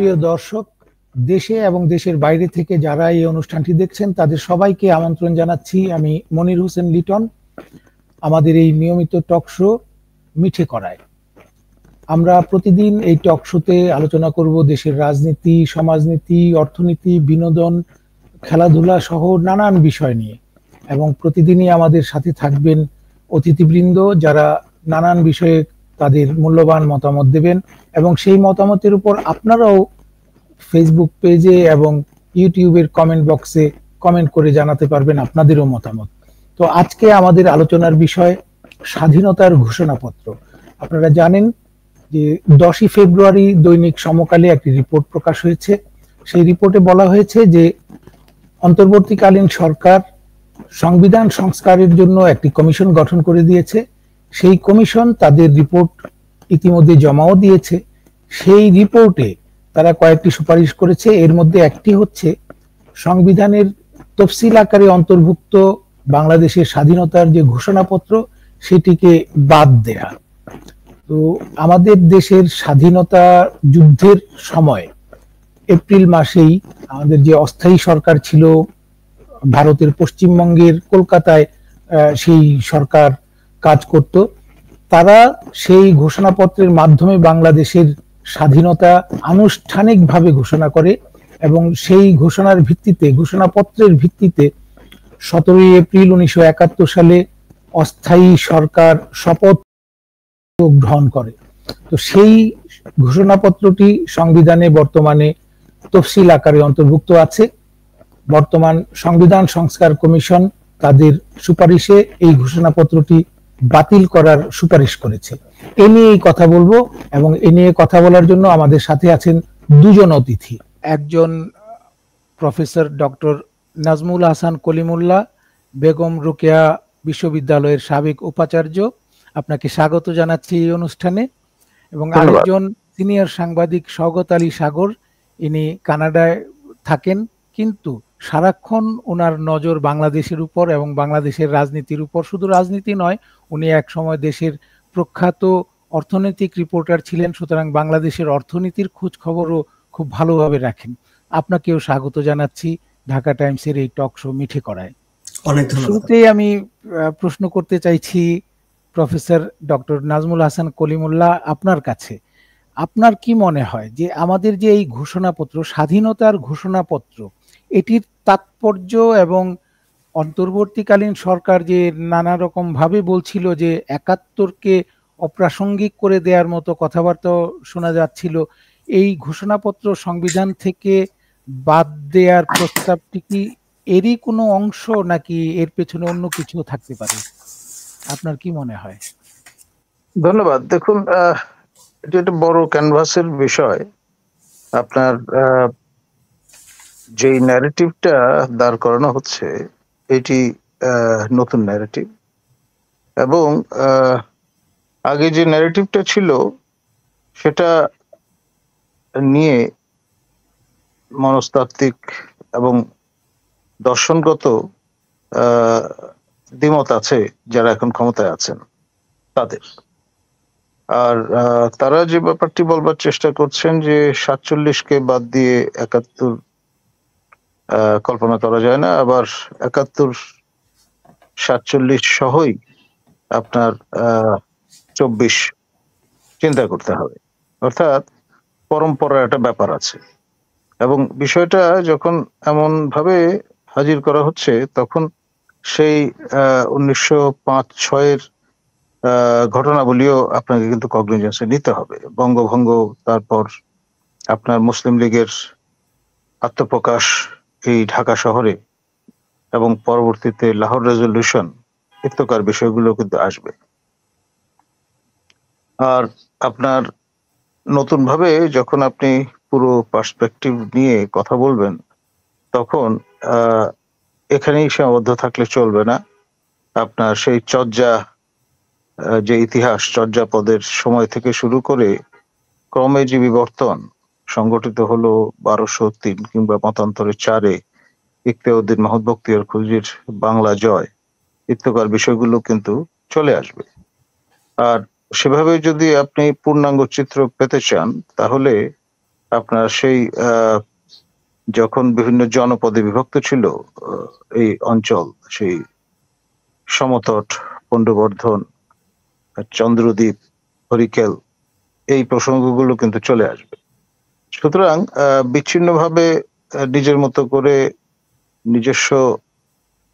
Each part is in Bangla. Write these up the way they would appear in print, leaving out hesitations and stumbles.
সুপ্রিয় দর্শক, দেশে এবং দেশের বাইরে থেকে যারা এই অনুষ্ঠানটি দেখছেন তাদের সবাইকে আমন্ত্রণ জানাচ্ছি। আমি মনির হোসেন লিটন। আমাদের এই নিয়মিত টক শো মিঠে করায় আমরা প্রতিদিন এই টক শোতে আলোচনা করব দেশের রাজনীতি, সমাজনীতি, অর্থনীতি, বিনোদন, খেলাধুলা সহ নানান বিষয় নিয়ে। এবং প্রতিদিনই আমাদের সাথে থাকবেন অতিথিবৃন্দ যারা নানান বিষয়ে তাদের মূল্যবান মতামত দেবেন, এবং সেই মতামতের উপর আপনারাও ফেসবুক পেজে এবং ইউটিউবের কমেন্ট বক্সে কমেন্ট করে জানাতে পারবেন আপনাদেরও মতামত। তো আজকে আমাদের আলোচনার বিষয় স্বাধীনতার ঘোষণাপত্র। আপনারা জানেন যে 10ই ফেব্রুয়ারি দৈনিক সমকালে একটি রিপোর্ট প্রকাশ হয়েছে। সেই রিপোর্টে বলা হয়েছে যে অন্তর্বর্তীকালীন সরকার সংবিধান সংস্কারের জন্য একটি কমিশন গঠন করে দিয়েছে। সেই কমিশন তাদের রিপোর্ট ইতিমধ্যে জমাও দিয়েছে। সেই রিপোর্টে তারা কয়েকটি সুপারিশ করেছে। এর মধ্যে একটি হচ্ছে সংবিধানের তফসিল আকারে অন্তর্ভুক্ত বাংলাদেশের স্বাধীনতার যে ঘোষণাপত্র সেটিকে বাদ দেয়া। তো আমাদের দেশের স্বাধীনতা যুদ্ধের সময় এপ্রিল মাসেই আমাদের যে অস্থায়ী সরকার ছিল ভারতের পশ্চিমবঙ্গের কলকাতায়, সেই সরকার কাজ করত। তারা সেই ঘোষণাপত্রের মাধ্যমে বাংলাদেশের স্বাধীনতা আনুষ্ঠানিকভাবে ঘোষণা করে, এবং সেই ঘোষণার ভিত্তিতে, ঘোষণাপত্রের ভিত্তিতে 17 এপ্রিল 1971 সালে অস্থায়ী সরকার শপথ গ্রহণ করে। তো সেই ঘোষণাপত্রটি সংবিধানে বর্তমানে তফসিল আকারে অন্তর্ভুক্ত আছে। বর্তমান সংবিধান সংস্কার কমিশন তাদের সুপারিশে এই ঘোষণাপত্রটি বাতিল করার সুপারিশ করেছে। এ নিয়েই কথা বলবো, এবং এ নিয়ে কথা বলার জন্য আমাদের সাথে আছেন দুজন অতিথি। একজন প্রফেসর ডক্টর নাজমুল হাসান কলিমুল্লাহ, বেগম রোকেয়া বিশ্ববিদ্যালয়ের সাবেক উপাচার্য। আপনাকে স্বাগত জানাচ্ছি এই অনুষ্ঠানে। এবং আরেকজন সিনিয়র সাংবাদিক শওকত আলী সাগর, ইনি কানাডায় থাকেন, কিন্তু সারাক্ষণ ওনার নজর বাংলাদেশের উপর এবং বাংলাদেশের রাজনীতির উপর। শুধু রাজনীতি নয়, উনি এক সময় দেশের প্রখ্যাত অর্থনৈতিক রিপোর্টার ছিলেন, সুতরাং বাংলাদেশের অর্থনীতির খোঁজ খবরও খুব ভালোভাবে রাখেন। আপনাকেও স্বাগত জানাচ্ছি ঢাকা টাইমসের এই টক শো মিঠে করায়। অনেক ধন্যবাদ। শুরুতেই আমি প্রশ্ন করতে চাইছি প্রফেসর ডক্টর নাজমুল হাসান কলিমুল্লাহ, আপনার কাছে আপনার কি মনে হয় যে আমাদের যে এই ঘোষণাপত্র, স্বাধীনতার ঘোষণাপত্র, এটির তাৎপর্য, এবং অন্তর্বর্তীকালীন সরকার যে নানা রকম ভাবে বলছিল যে 71কে অপ্রাসঙ্গিক করে দেওয়ার মতো কথাবার্তা শোনা যাচ্ছিল, এই ঘোষণাপত্র সংবিধান থেকে বাদ দেওয়ার প্রস্তাবটি কি এরই কোনো অংশ, নাকি এর পেছনে অন্য কিছু থাকতে পারে? আপনার কি মনে হয়? ধন্যবাদ। দেখুন, এটা একটা বড় ক্যানভাসের বিষয়। আপনার যে ন্যারেটিভটা দাঁড় করানো হচ্ছে এটি নতুন ন্যারেটিভ, এবং আগে যে ন্যারেটিভটা ছিল সেটা নিয়ে মনস্তাত্ত্বিক এবং দর্শনগত দ্বিমত আছে যারা এখন ক্ষমতায় আছেন তাদের। আর তারা যে ব্যাপারটি বলবার চেষ্টা করছেন যে 47কে বাদ দিয়ে 71 কল্পনা করা যায় না, আবার 71 47 সহই আপনার 24 চিন্তা করতে হবে। অর্থাৎ পরম্পরার একটা ব্যাপার আছে, এবং বিষয়টা যখন এমন ভাবে হাজির করা হচ্ছে তখন সেই 1905-6-এর ঘটনাবলীও আপনাকে কিন্তু কগনিজেন্সে নিতে হবে। বঙ্গভঙ্গ, তারপর আপনার মুসলিম লীগের আত্মপ্রকাশ এই ঢাকা শহরে, এবং পরবর্তীতে লাহোর রেজলিউশন ইত্যাকার বিষয়গুলো কিন্তু আসবে। আর আপনার নতুন ভাবে যখন আপনি পুরো পার্সপেক্টিভ নিয়ে কথা বলবেন তখন এখানেই সীমাবদ্ধ থাকলে চলবে না। আপনার সেই চর্যা, যে ইতিহাস চর্যাপদের সময় থেকে শুরু করে ক্রমে যে বিবর্তন সংগঠিত হলো 1203 কিংবা মতান্তরে 4-এ ইকতেউদ্দিন মাহমুদ বখতিয়ার খলজির বাংলা জয় ইত্যাকার বিষয়গুলো কিন্তু চলে আসবে। আর সেভাবে যদি আপনি পূর্ণাঙ্গ চিত্র পেতে চান তাহলে আপনার সেই যখন বিভিন্ন জনপদে বিভক্ত ছিল এই অঞ্চল, সেই সমতট, পুণ্ডবর্ধন, চন্দ্রদ্বীপ, হরিকেল, এই প্রসঙ্গগুলো কিন্তু চলে আসবে। সুতরাং বিচ্ছিন্নভাবে নিজের মতো করে নিজস্ব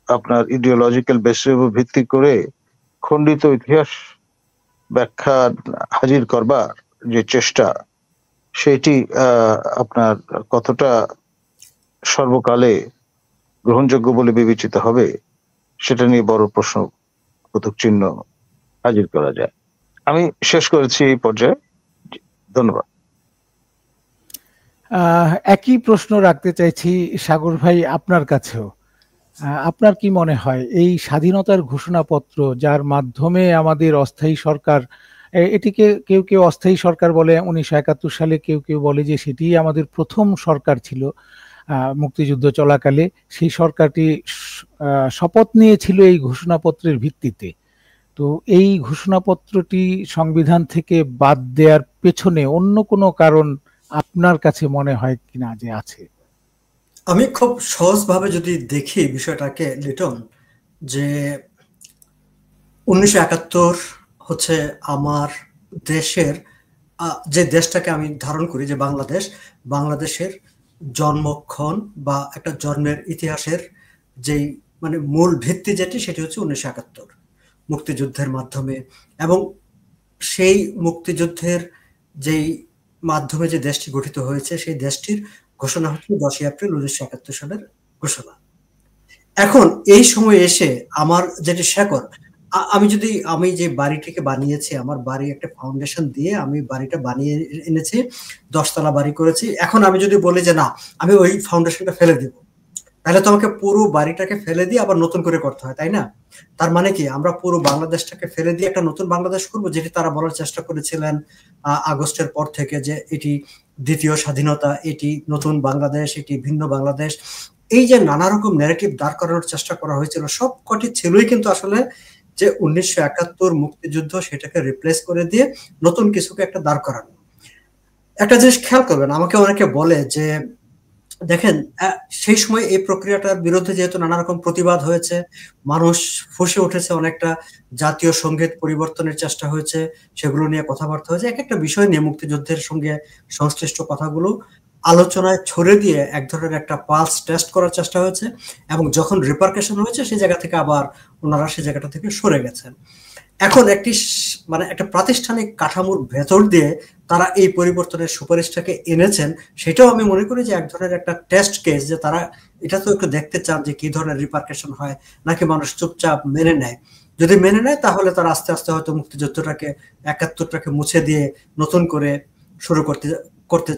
আপনার ইডিওলজিক্যাল বেসের উপর ভিত্তি করে খণ্ডিত ইতিহাস ব্যাখ্যা হাজির করবার যে চেষ্টা, সেটি আপনার কতটা সর্বকালে গ্রহণযোগ্য বলে বিবেচিত হবে, সেটা নিয়ে বড় প্রশ্নবোধক চিহ্ন হাজির করা যায়। আমি শেষ করেছি এই পর্যায়ে। ধন্যবাদ। একই প্রশ্ন রাখতে চাইছি সাগর ভাই আপনার কাছেও। আপনার কি মনে হয় এই স্বাধীনতার ঘোষণাপত্র, যার মাধ্যমে আমাদের অস্থায়ী সরকার, এটিকে কেউ কেউ অস্থায়ী সরকার বলে, 1971 সালে কেউ কেউ বলে যে সেটি আমাদের প্রথম সরকার ছিল মুক্তিযুদ্ধ চলাকালে, সেই সরকারটি শপথ নিয়েছিল এই ঘোষণাপত্রের ভিত্তিতে। তো এই ঘোষণাপত্রটি সংবিধান থেকে বাদ দেওয়ার পেছনে অন্য কোনো কারণ আপনার কাছে মনে হয় কিনা যে আছে? আমি খুব সহজভাবে যদি দেখি বিষয়টাকে লিটন, যে 1971 হচ্ছে আমার দেশের যে দেশটাকে আমি ধারণ করি, যে বাংলাদেশ, বাংলাদেশের জন্মক্ষণ বা একটা জন্মের ইতিহাসের যেই মানে মূল ভিত্তি যেটি, সেটি হচ্ছে 1971 মুক্তিযুদ্ধের মাধ্যমে। এবং সেই মুক্তিযুদ্ধের যেই মাধ্যমে যে দেশটি গঠিত হয়েছে, সেই দেশটির ঘোষণা হচ্ছে 10ই এপ্রিল 1971 সালের ঘোষণা। এখন এই সময় এসে আমার যেটি শেকড়, আমি যে বাড়িটিকে বানিয়েছি, আমার বাড়ি একটা ফাউন্ডেশন দিয়ে আমি বাড়িটা বানিয়ে এনেছি, 10 তলা বাড়ি করেছি। এখন আমি যদি বলি যে না, আমি ওই ফাউন্ডেশনটা ফেলে দিব, তাহলে তো আমাকে পুরো বাড়িটাকে ফেলে দিয়ে আবার নতুন করে করতে হয়, তাই না? তার মানে কি আমরা পুরো বাংলাদেশটাকে ফেলে দিয়ে একটা নতুন বাংলাদেশ করবো, যেটি তারা বলার চেষ্টা করেছিলেন আগস্টের পর থেকে, যে এটি দ্বিতীয় স্বাধীনতা, এটি নতুন বাংলাদেশ, এটি ভিন্ন বাংলাদেশ। এই যে নানা রকম ন্যারেটিভ দাঁড় করানোর চেষ্টা করা হয়েছিল, সব কটি ছিলই কিন্তু আসলে যে 1971 মুক্তিযুদ্ধ, সেটাকে রিপ্লেস করে দিয়ে নতুন কিছুকে একটা দাঁড় করানো। একটা জিনিস খেয়াল করবেন, আমাকে অনেকে বলে যে দেখেন, সেই সময় এই প্রক্রিয়াটার বিরুদ্ধে যেহেতু নানা রকম প্রতিবাদ হয়েছে, মানুষ ফুঁসে উঠেছে, অনেকটা জাতীয় সঙ্গীত পরিবর্তনের চেষ্টা হয়েছে, সেগুলো নিয়ে কথাবার্তা হয়েছে, এক একটা বিষয় নিয়ে মুক্তিযুদ্ধের সঙ্গে সংশ্লিষ্ট কথাগুলো আলোচনায় ছড়ে দিয়ে এক ধরনের একটা পালস টেস্ট করার চেষ্টা হয়েছে। এবং যখন রিপারকেশন হয়েছে, সেই জায়গা থেকে আবার ওনারা সেই জায়গাটা থেকে সরে গেছেন। এখন মানে একটা প্রাতিষ্ঠানিক কাঠামোর ভেতর দিয়ে তারা এই পরিবর্তনের সুপারিশটাকে এনেছেন, সেটাও আমি মনে করি যে এক ধরনের একটা টেস্ট কেস, যে তারা এটা তো একটু দেখতে চান যে কি ধরনের রিপারকেশন হয়, নাকি মানুষ চুপচাপ মেনে নেয়। যদি মেনে নেয়, তাহলে তারা আস্তে আস্তে হয়তো মুক্তিযুদ্ধটাকে, 71টাকে মুছে দিয়ে নতুন করে শুরু করতে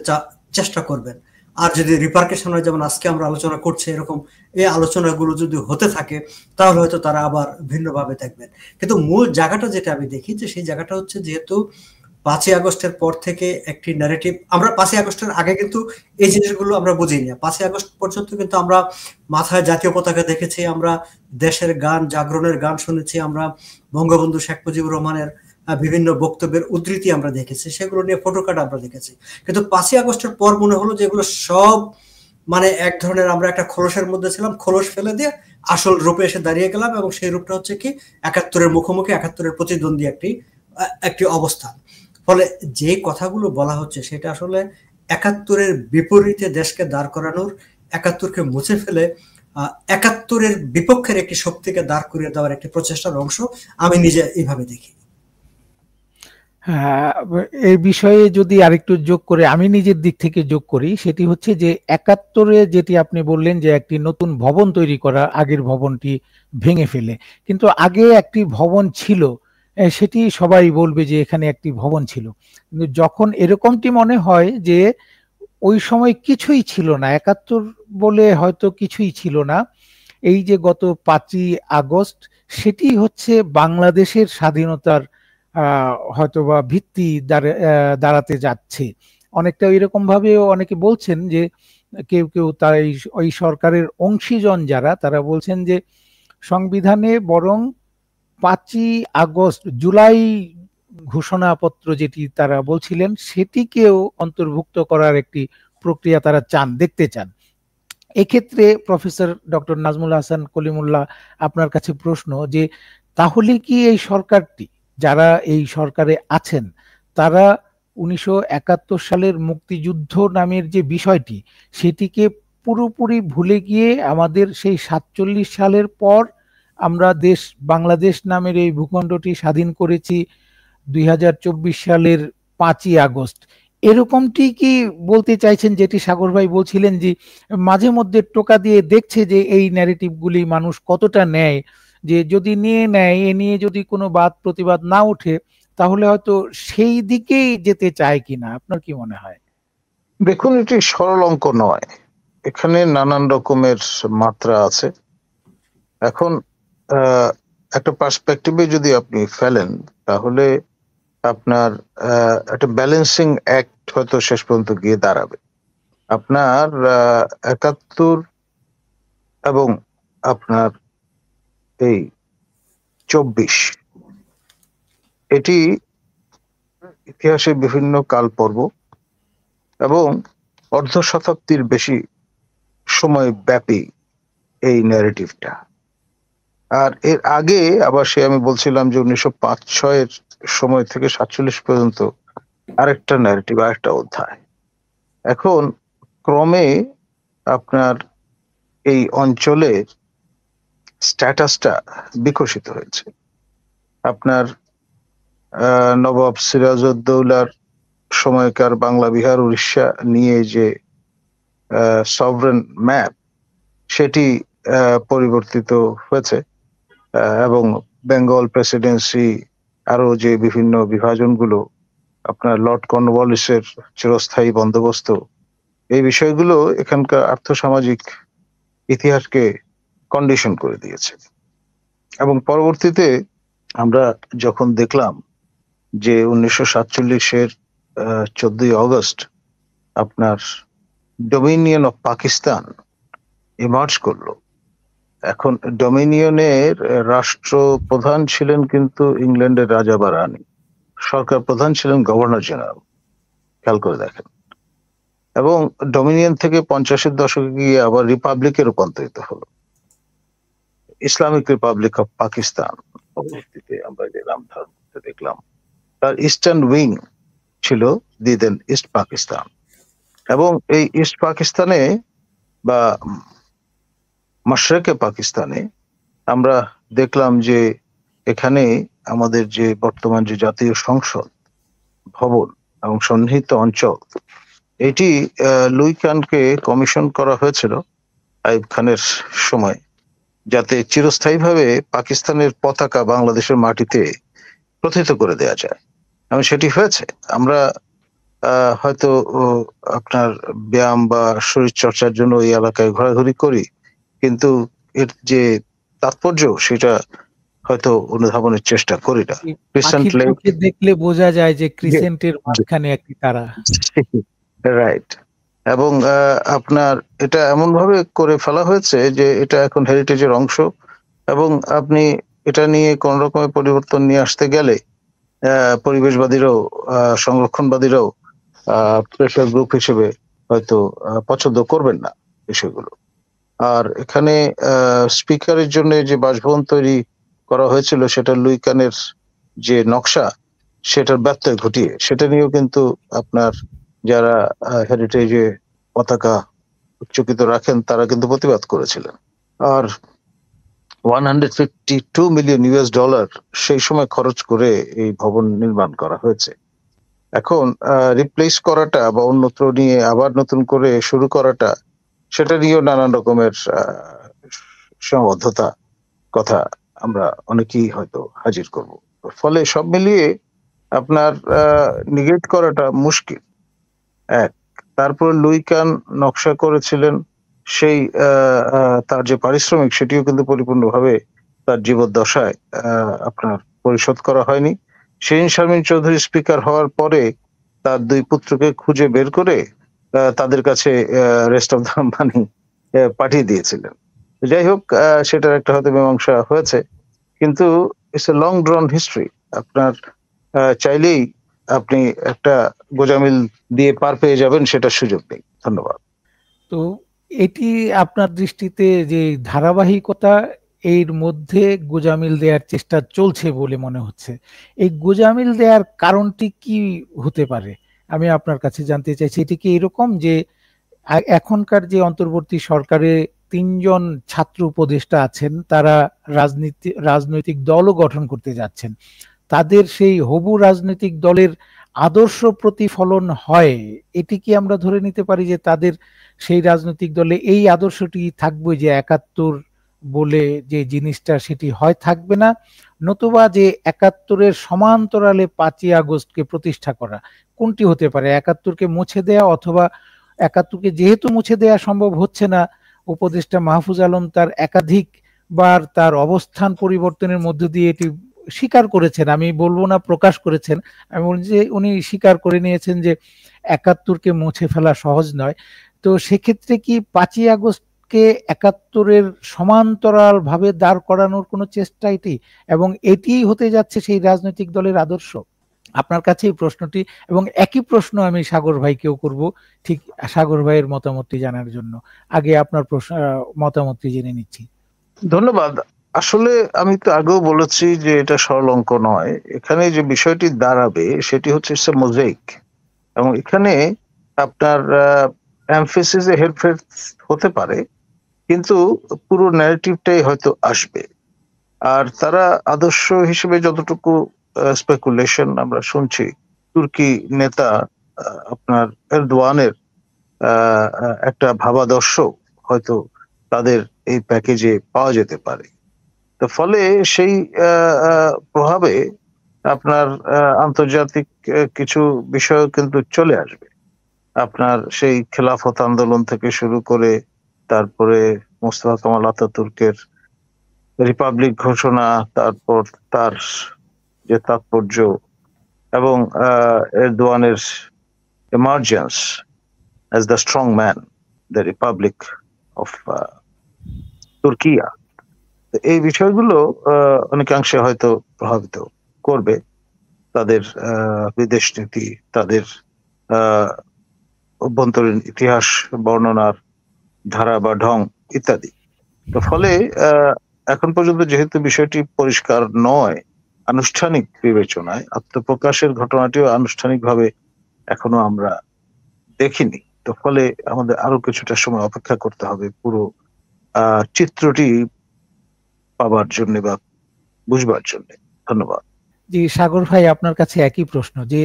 চেষ্টা করবেন। আর যদি রিপারকেশন হয়, যেমন আজকে আমরা আলোচনা করছি, এরকম এই আলোচনাগুলো যদি হতে থাকে, তাহলে হয়তো তারা আবার ভিন্নভাবে দেখবেন। কিন্তু মূল জায়গাটা যেটা আমি দেখি, যে সেই জায়গাটা হচ্ছে, যেহেতু 5ই আগস্টের পর থেকে একটি ন্যারেটিভ, আমরা 5ই আগস্টের আগে কিন্তু এই জিনিসগুলো আমরা বুঝিনি। 5ই আগস্ট পর্যন্ত কিন্তু আমরা মাথায় জাতীয় পতাকা দেখেছি, আমরা দেশের গান, জাগরণের গান শুনেছি, আমরা বঙ্গবন্ধু শেখ মুজিবুর রহমানের বিভিন্ন বক্তব্যের উদ্ধৃতি আমরা দেখেছি, সেগুলো নিয়ে ফটো কার্ড আমরা দেখেছি। কিন্তু 5ই আগস্টের পর মনে হলো যে এগুলো সব মানে এক ধরনের, আমরা একটা খোলসের মধ্যে ছিলাম, খোলস ফেলে দিয়ে আসল রূপে এসে দাঁড়িয়ে গেলাম, এবং সেই রূপটা হচ্ছে কি 71-এর মুখোমুখি, 71-এর প্রতিদ্বন্দ্বী একটি অবস্থান। ফলে যে কথাগুলো বলা হচ্ছে, সেটা আসলে 71-এর বিপরীতে দেশকে দাঁড় করানোর, 71-কে মুছে ফেলে 71-এর বিপক্ষের একটি শক্তিকে দাঁড় করিয়ে দেওয়ার একটি প্রচেষ্টার অংশ আমি নিজে এইভাবে দেখি। হ্যাঁ, এই বিষয়ে যদি আরেকটু যোগ করে আমি নিজের দিক থেকে যোগ করি, সেটি হচ্ছে যে 71-এ যেটি আপনি বললেন যে একটি নতুন ভবন তৈরি করা, আগের ভবনটি ভেঙে ফেলে, কিন্তু আগে একটি ভবন ছিল, সেটি সবাই বলবে যে এখানে একটি ভবন ছিল। কিন্তু যখন এরকমটি মনে হয় যে ওই সময় কিছুই ছিল না, 71 বলে হয়তো কিছুই ছিল না, এই যে গত 5ই আগস্ট, সেটি হচ্ছে বাংলাদেশের স্বাধীনতার হয়তোবা ভিত্তি দাঁড়াতে যাচ্ছে। অনেকটা এরকম ভাবেও অনেকে বলছেন যে, কেউ কেউ তার ওই সরকারের অংশীজন যারা, তারা বলছেন যে সংবিধানে বরং 5ই আগস্ট, জুলাই ঘোষণাপত্র যেটি তারা বলছিলেন সেটিকেও অন্তর্ভুক্ত করার একটি প্রক্রিয়া তারা দেখতে চান। এক্ষেত্রে প্রফেসর ডক্টর নাজমুল হাসান কলিমুল্লাহ, আপনার কাছে প্রশ্ন যে তাহলে কি এই সরকারটি, যারা এই সরকারে আছেন, তারা 1971 সালের মুক্তিযুদ্ধ নামের যে বিষয়টি সেটিকে পুরোপুরি ভুলে গিয়ে আমাদের সেই 47 সালের পর আমরা বাংলাদেশ নামের এই ভূখণ্ডটি স্বাধীন করেছি 2024 সালের 5ই আগস্ট, এরকমটি কি বলতে চাইছেন? যেটি সাগর ভাই বলছিলেন যে মাঝে মধ্যে টোকা দিয়ে দেখছে যে এই ন্যারেটিভ গুলি মানুষ কতটা নেয়, যে যদি নিয়ে নেয়, এ নিয়ে যদি কোনো বাদ প্রতিবাদ না ওঠে তাহলে হয়তো সেই দিকেই যেতে চায় কিনা, আপনার কি মনে হয়? দেখুন, এটি সরল অঙ্ক নয়, এখানে নানান রকমের মাত্রা আছে। এখন একটা পার্সপেক্টিভে যদি আপনি ফেলেন তাহলে আপনার একটা ব্যালেন্সিং অ্যাক্ট হয়তো শেষ পর্যন্ত গিয়ে দাঁড়াবে। আপনার 71 এবং আপনার এই 24 এটি ইতিহাসে বিভিন্ন কাল পর্ব এবং অর্ধ শতাব্দীর বেশি সময় ব্যাপী এই ন্যারেটিভটা। আর এর আগে আবার আমি বলছিলাম যে 1905-06 সময় থেকে 47 পর্যন্ত আরেকটা ন্যারেটিভ, আরেকটা অধ্যায়। এখন ক্রমে আপনার এই অঞ্চলের স্ট্যাটাসটা বিকশিত হয়েছে। আপনার নবাব সিরাজউদ্দৌলার সময়কার বাংলা, বিহার, উড়িষ্যা নিয়ে যে সভরেন ম্যাপ সেটি পরিবর্তিত হয়েছে এবং বেঙ্গল প্রেসিডেন্সি, আরো যে বিভিন্ন বিভাজনগুলো, আপনার লর্ড কর্নওয়ালিসের চিরস্থায়ী বন্দোবস্ত, এই বিষয়গুলো এখানকার আর্থসামাজিক ইতিহাসকে কন্ডিশন করে দিয়েছে। এবং পরবর্তীতে আমরা যখন দেখলাম যে 1947-এর 14ই আগস্ট আপনার ডোমিনিয়ন অফ পাকিস্তান ইমার্জ করলো। এখন ডোমিনিয়নের রাষ্ট্রপ্রধান ছিলেন কিন্তু ইংল্যান্ডের রাজা বা রানী, সরকার প্রধান ছিলেন গভর্নর জেনারেল, খেয়াল করে দেখেন। এবং ডোমিনিয়ন থেকে 50-এর দশকে গিয়ে আবার রিপাবলিকে রূপান্তরিত হলো, ইসলামিক রিপাবলিক অফ পাকিস্তান। পরবর্তীতে আমরা যে নামধারণ করতে দেখলাম, তার ইস্টার্ন উইং ছিল দি দেন ইস্ট পাকিস্তান। এবং এই ইস্ট পাকিস্তানে বা মাশরেকে পাকিস্তানে আমরা দেখলাম যে এখানে আমাদের যে বর্তমান যে জাতীয় সংসদ ভবন এবং সন্নিহিত অঞ্চল, এটি লুই খানকে কমিশন করা হয়েছিল আইয়ুব খানের সময়, যাতে চিরস্থায়ীভাবে পাকিস্তানের পতাকা বাংলাদেশের মাটিতে প্রথিত করে দেওয়া যায়। এবং সেটি হয়েছে। আমরা হয়তো আপনার ব্যায়াম বা শরীর চর্চার জন্য এই এলাকায় ঘোরাঘুরি করি, কিন্তু এর যে তাৎপর্য সেটা হয়তো অনুধাবনের চেষ্টা করি না। দেখলে বোঝা যায় যে ক্রিসেন্টের মাঝখানে একটি তারা, রাইট। এবং আপনার এটা এমন ভাবে করে ফেলা হয়েছে যে এটা এখন হেরিটেজের অংশ, এবং আপনি এটা নিয়ে কোন রকমের পরিবর্তন নিয়ে আসতে গেলে পরিবেশবাদীরাও সংরক্ষণবাদীরাও প্রেশার গ্রুপ হিসেবে হয়তো পছন্দ করবেন না বিষয়গুলো। আর এখানে স্পিকারের জন্য যে বাসভবন তৈরি করা হয়েছিল সেটা লুই খানের যে নকশা সেটার ব্যত্যয় ঘটিয়ে, সেটা নিয়েও কিন্তু আপনার যারা হেরিটেজে পতাকা উচ্চকিত রাখেন তারা কিন্তু প্রতিবাদ করেছিলেন। আর $152 মিলিয়ন সেই সময় খরচ করে এই ভবন নির্মাণ করা হয়েছে। এখন রিপ্লেস করাটা বা অন্যত্র নিয়ে আবার নতুন করে শুরু করাটা, সেটা নিয়েও নানান রকমের সীমাবদ্ধতা কথা আমরা অনেকেই হয়তো হাজির করব। ফলে সব মিলিয়ে আপনার নিগেট করাটা মুশকিল। এক, তারপর লুই খান নকশা করেছিলেন, সেই তার যে পারিশ্রমিক সেটিও কিন্তু পরিপূর্ণভাবে তার জীবদ্দশায় আপনার পরিশোধ করা হয়নি। শিরীন শারমিন চৌধুরী স্পিকার হওয়ার পরে তার দুই পুত্রকে খুঁজে বের করে তাদের কাছে রেস্ট অফ দ্য মানি পাঠিয়ে দিয়েছিলেন। যাই হোক, সেটার একটা হয়তো মীমাংসা হয়েছে, কিন্তু ইটস এ লং ড্রন হিস্ট্রি। আপনার চাইলেই আপনি একটা গোজামিল দিয়ে পার পেয়ে যাবেন, সেটার সুযোগ নেই। ধন্যবাদ। তো এটি আপনার দৃষ্টিতে যে ধারাবাহিকতা, এর মধ্যে গোজামিল দেওয়ার চেষ্টা চলছে বলে মনে হচ্ছে। এই গোজামিল দেওয়ার কারণটি কি হতে পারে আমি আপনার কাছে জানতে চাইছি। এটি কি এরকম যে এখনকার যে অন্তর্বর্তী সরকারে ৩ জন ছাত্র উপদেষ্টা আছেন, তারা রাজনৈতিক দলও গঠন করতে যাচ্ছেন, তাদের সেই হবু রাজনৈতিক দলের আদর্শ প্রতিফলন হয়, এটি কি আমরা ধরে নিতে পারি যে তাদের সেই রাজনৈতিক দলে এই আদর্শটি থাকবে যে ৭১ বলে যে জিনিসটা সেটি হয় থাকবে না, নতুবা যে ৭১-এর সমান্তরালে ৫ই আগস্টকে প্রতিষ্ঠা করা, কোনটি হতে পারে? ৭১-কে মুছে দেয়া, অথবা ৭১-কে যেহেতু মুছে দেয়া সম্ভব হচ্ছে না, উপদেষ্টা মাহফুজ আলম তার একাধিকবার তার অবস্থান পরিবর্তনের মধ্য দিয়ে এটি স্বীকার করেছেন, আমি বলবো না প্রকাশ করেছেন, আমি বলছি যে উনি স্বীকার করে নিয়েছেন যে ৭১-কে মুছে ফেলা সহজ নয়। তো সেক্ষেত্রে কি ৫ই আগস্টকে ৭১-এর সমান্তরাল ভাবে দাঁড় করানোর কোনো চেষ্টা এটি, এবং এটিই হতে যাচ্ছে সেই রাজনৈতিক দলের আদর্শ? আপনার কাছে এই প্রশ্নটি, এবং একই প্রশ্ন আমি সাগর ভাইকেও করব, ঠিক সাগর ভাইয়ের মতামতটি জানার জন্য। আগে আপনার মতামতটি জেনে নিচ্ছি। ধন্যবাদ। আসলে আমি তো আগেও বলেছি যে এটা সরল অঙ্ক নয়। এখানে যে বিষয়টি দাঁড়াবে সেটি হচ্ছে মোজাইক, এবং এখানে আপনার এমফেসিসে হেরফের হতে পারে, কিন্তু পুরো ন্যারেটিভটাই হয়তো আসবে। আর তারা আদর্শ হিসেবে যতটুকু স্পেকুলেশন আমরা শুনছি, তুর্কি নেতা আপনার এরদোয়ানের একটা ভাবাদর্শ হয়তো তাদের এই প্যাকেজে পাওয়া যেতে পারে। তো ফলে সেই প্রভাবে আপনার আন্তর্জাতিক কিছু বিষয় কিন্তু চলে আসবে। আপনার সেই খেলাফত আন্দোলন থেকে শুরু করে তারপরে মোস্তফা কামাল আতাতুর্কের রিপাবলিক ঘোষণা, তারপর তার যে তাৎপর্য, এবং এরদোয়ানের emergence as the strong man, the Republic of Turkiye, এই বিষয়গুলো অনেকাংশে হয়তো প্রভাবিত করবে তাদের বিদেশ নীতি, তাদের অভ্যন্তরীণ ইতিহাস বর্ণনার ধারা বা ঢং ইত্যাদি। তো ফলে এখন পর্যন্ত যেহেতু বিষয়টি পরিষ্কার নয় আনুষ্ঠানিক বিবেচনায়, আত্মপ্রকাশের ঘটনাটিও আনুষ্ঠানিকভাবে এখনো আমরা দেখিনি। তো ফলে আমাদের আরো কিছুটা সময় অপেক্ষা করতে হবে পুরো চিত্রটি পাবার জন্য বা বুঝবার জন্য। ধন্যবাদ। জি সাগর ভাই, আপনার কাছে একই প্রশ্ন, যে